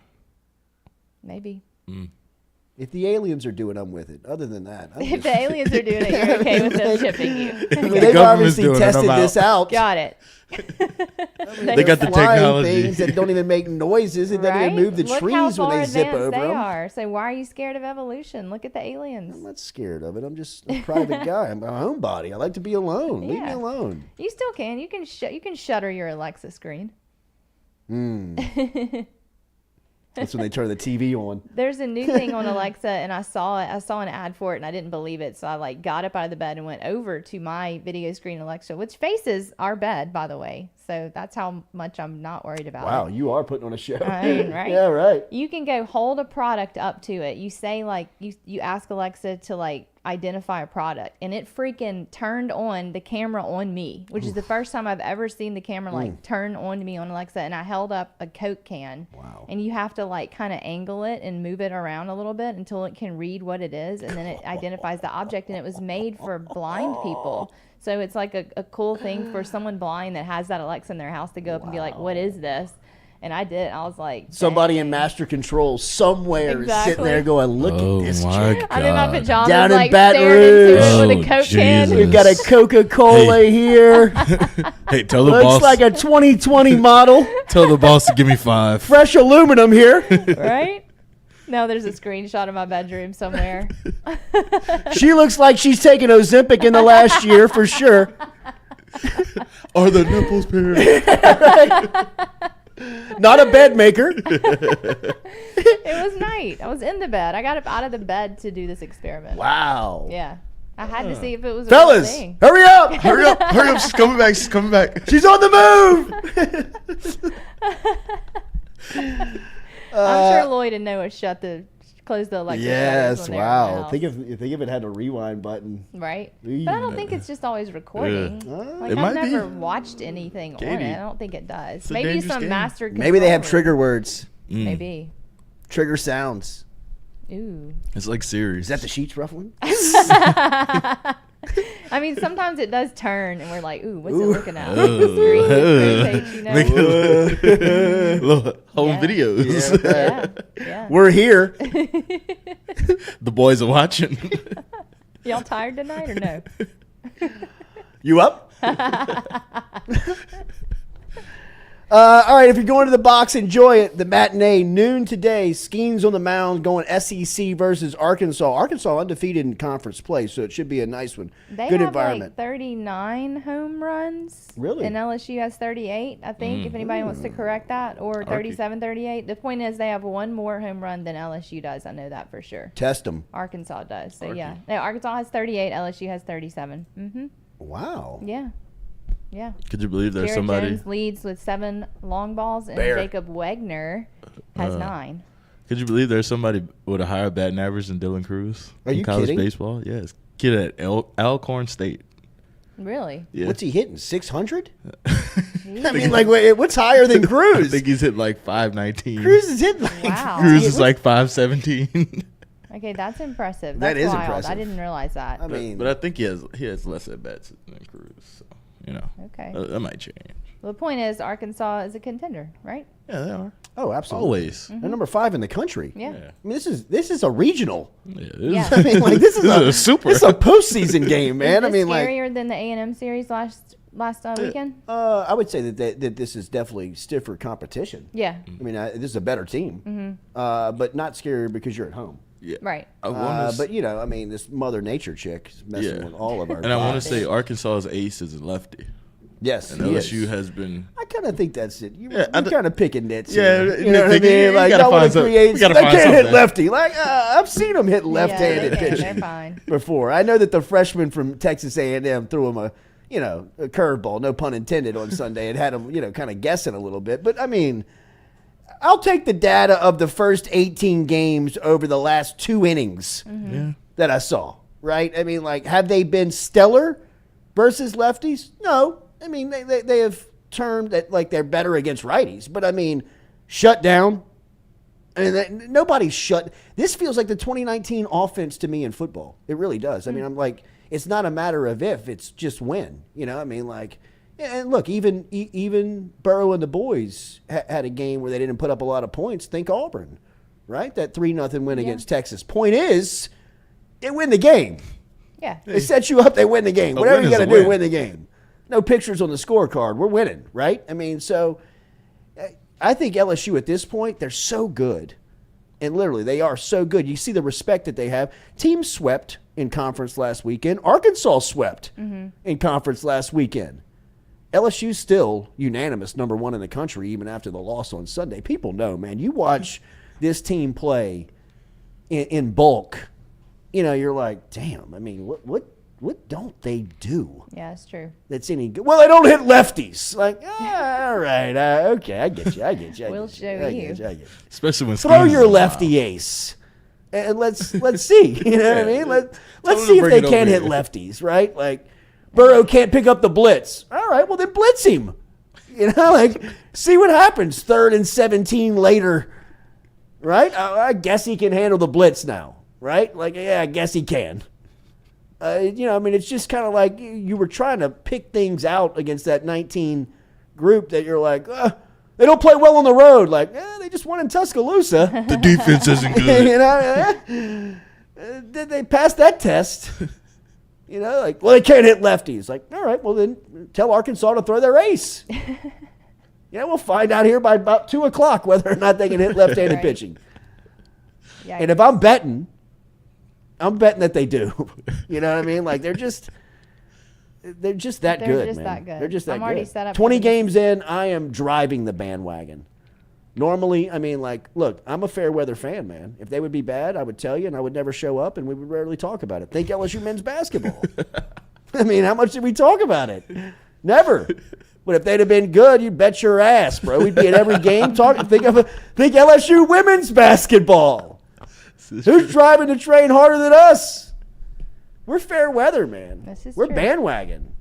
If the aliens are doing it, I'm with it. Other than that, If the aliens are doing it, you're okay with them chipping you. I mean, they've obviously tested this out. Got it. They got the technology. Things that don't even make noises. It doesn't even move the Look trees how when far they zip advanced over they them. are. So why are you scared of evolution? Look at the aliens. I'm not scared of it. I'm just a private guy. I'm my own body. I like to be alone. Leave me alone. You still can. You can shutter your Alexa screen. That's when they turn the TV on. There's a new thing on Alexa, and I saw it. I saw an ad for it, and I didn't believe it. So I got up out of the bed and went over to my video screen Alexa, which faces our bed, by the way. So that's how much I'm not worried about it. Wow, you are putting on a show. I mean, right? Yeah, right. You can go hold a product up to it. You say you ask Alexa to identify a product, and it freaking turned on the camera on me, which is the first time I've ever seen the camera turn on to me on Alexa. And I held up a Coke can. Wow. And you have to kind of angle it and move it around a little bit until it can read what it is, and then it identifies the object. And it was made for blind people. So it's like a cool thing for someone blind that has that Alexa in their house to go up and be like, what is this? And I did. I was like, somebody in master control somewhere is sitting there going, look at this chick. I'm in my pajamas, down in like Baton staring into Rouge. it with a Coke can. We've got a Coca-Cola here. Hey, tell the Looks boss. like a 2020 model. Tell the boss to give me 5. Fresh aluminum here. Right? No, there's a screenshot of my bedroom somewhere. She looks like she's taken Ozempic in the last year for sure. Are the nipples paired? Not a bed maker. It was night. I was in the bed. I got up out of the bed to do this experiment. Wow. Yeah. I had to see if it was a Fellas, real thing. hurry up. Hurry up. Hurry up. She's coming back. She's coming back. She's on the move. I'm sure Lloyd and Noah closed the electric Yes, when they were in the wow. house. Think if it had a rewind button. Right. But I don't think it's just always recording. It I've might never be. watched anything on Katie, it. I don't think it does. it's a Maybe dangerous some game. master control. Maybe they have trigger words. Maybe. Trigger sounds. Ooh. It's like Siri. Is that the sheets ruffling? I mean, sometimes it does turn, and we're like, "Ooh, what's it looking at?" Like the screen rotates, you know? Little home videos. Yeah. We're here. The boys are watching. Y'all tired tonight or no? You up? All right, if you're going to the box, enjoy it. The matinee, noon today. Skeens on the mound going SEC versus Arkansas. Arkansas undefeated in conference play, so it should be a nice one. They Good have environment. 39 home runs. Really? And LSU has 38, I think, if anybody wants to correct that, or 37, 38. The point is they have one more home run than LSU does. I know that for sure. Test them. Arkansas does. So, yeah. No, Arkansas has 38. LSU has 37. Mm-hmm. Wow. Yeah. Yeah. Could you believe there's Jared somebody? Jones leads with 7 long balls, and Bear. Jacob Wagner has 9. Could you believe there's somebody with a higher batting average than Dylan Cruz Are in you college kidding? baseball? Yes, kid at Alcorn State. Really? Yeah. What's he hitting? 600? I mean, like, what's higher than I Cruz? think he's hit like 519. Cruz is hitting like. Wow. Cruz is like 517. Okay, that's impressive. That That's is wild. impressive. I didn't realize that. I mean, but I think he has less at bats than Cruz. So, Okay. that might change. Well, the point is, Arkansas is a contender, right? Yeah, they are. oh, absolutely. Always. They're number 5 in the country. Yeah. Yeah. I mean, this is a regional. Yeah, I mean, like this is a super. This is a postseason game, man. I Is mean, this like. scarier than the A&M series last weekend? I would say that this is definitely stiffer competition. Yeah. I mean, this is a better team, but not scarier because you're at home. Yeah. Right. But I mean, this Mother Nature chick is messing with all of our. And I want to lives. say Arkansas's ace is a lefty. Yes, And he LSU is. has been. I kind of think that's it. You're Yeah, kind of picking nits. Yeah, here. You know what I nitpicking. mean? Like, We gotta y'all want find to some- create. we gotta They find can't hit something. lefty. Like, I've seen them hit left-handed yeah, pitching they're fine. before. I know that the freshman from Texas A&M threw him a curveball, no pun intended, on Sunday and had him, kind of guessing a little bit. But I mean, I'll take the data of the first 18 games over the last 2 innings that I saw. Right? I mean, like, have they been stellar versus lefties? No. I mean, they have termed that like they're better against righties, but I mean, shut down, I mean, nobody's shut. This feels like the 2019 offense to me in football. It really does. I mean, I'm like, it's not a matter of if, it's just when. You know, I mean, like, and look, even Burrow and the boys had a game where they didn't put up a lot of points. Think Auburn, right? That 3-0 win against Texas. Point is, they win the game. Yeah. They set you up, they win the game. Whatever you got to do, win the game. No pictures on the scorecard. We're winning, right? I mean, so I think LSU at this point, they're so good. And literally, they are so good. You see the respect that they have. Teams swept in conference last weekend. Arkansas swept in conference last weekend. LSU's still unanimous number 1 in the country, even after the loss on Sunday. People know, man. You watch this team play in bulk, you know, you're like, damn, I mean, what don't they do? Yeah, it's true. That's any good. Well, they don't hit lefties. Like, all right, okay, I get you. We'll show you. Especially when throw your lefty ace, and let's see. You know what I mean? Let's see if they can hit lefties, right? Like, Burrow can't pick up the blitz. All right, well then blitz him. You know, like, see what happens. 3rd and 17 later, right? I guess he can handle the blitz now, right? Like, yeah, I guess he can. You know, I mean, it's just kind of like you were trying to pick things out against that 19 group that you're like, they don't play well on the road. Like, they just won in Tuscaloosa. The defense isn't good. You know, did they pass that test? You know, like, well, they can't hit lefties. Like, all right, well, then tell Arkansas to throw their ace. Yeah, we'll find out here by about 2 o'clock whether or not they can hit left-handed pitching. Yeah, and if I'm betting that they do. You know what I mean? Like, they're just that good, man. They're just that good. I'm already set up. 20 games in, I am driving the bandwagon. Normally, I mean, like, look, I'm a fair weather fan, man. If they would be bad, I would tell you, and I would never show up, and we would rarely talk about it. Think LSU men's basketball. I mean, how much did we talk about it? Never. But if they'd have been good, you bet your ass, bro. We'd be at every game talking. Think LSU women's basketball. Who's driving the train harder than us? We're fair weather, man. We're true. Bandwagon.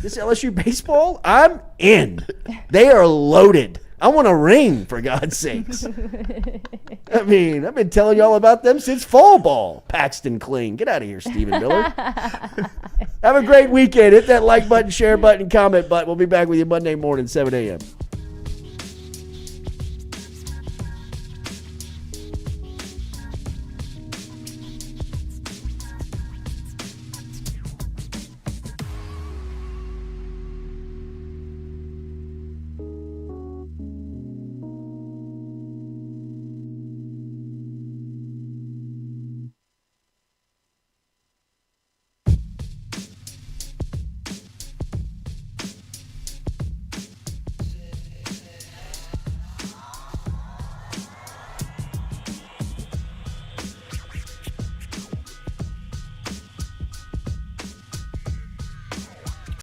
This LSU baseball, I'm in. They are loaded. I want a ring, for God's sakes. I mean, I've been telling y'all about them since fall ball. Paxton Kling. Get out of here, Stephen Miller. Have a great weekend. Hit that like button, share button, comment button. We'll be back with you Monday morning, 7 a.m.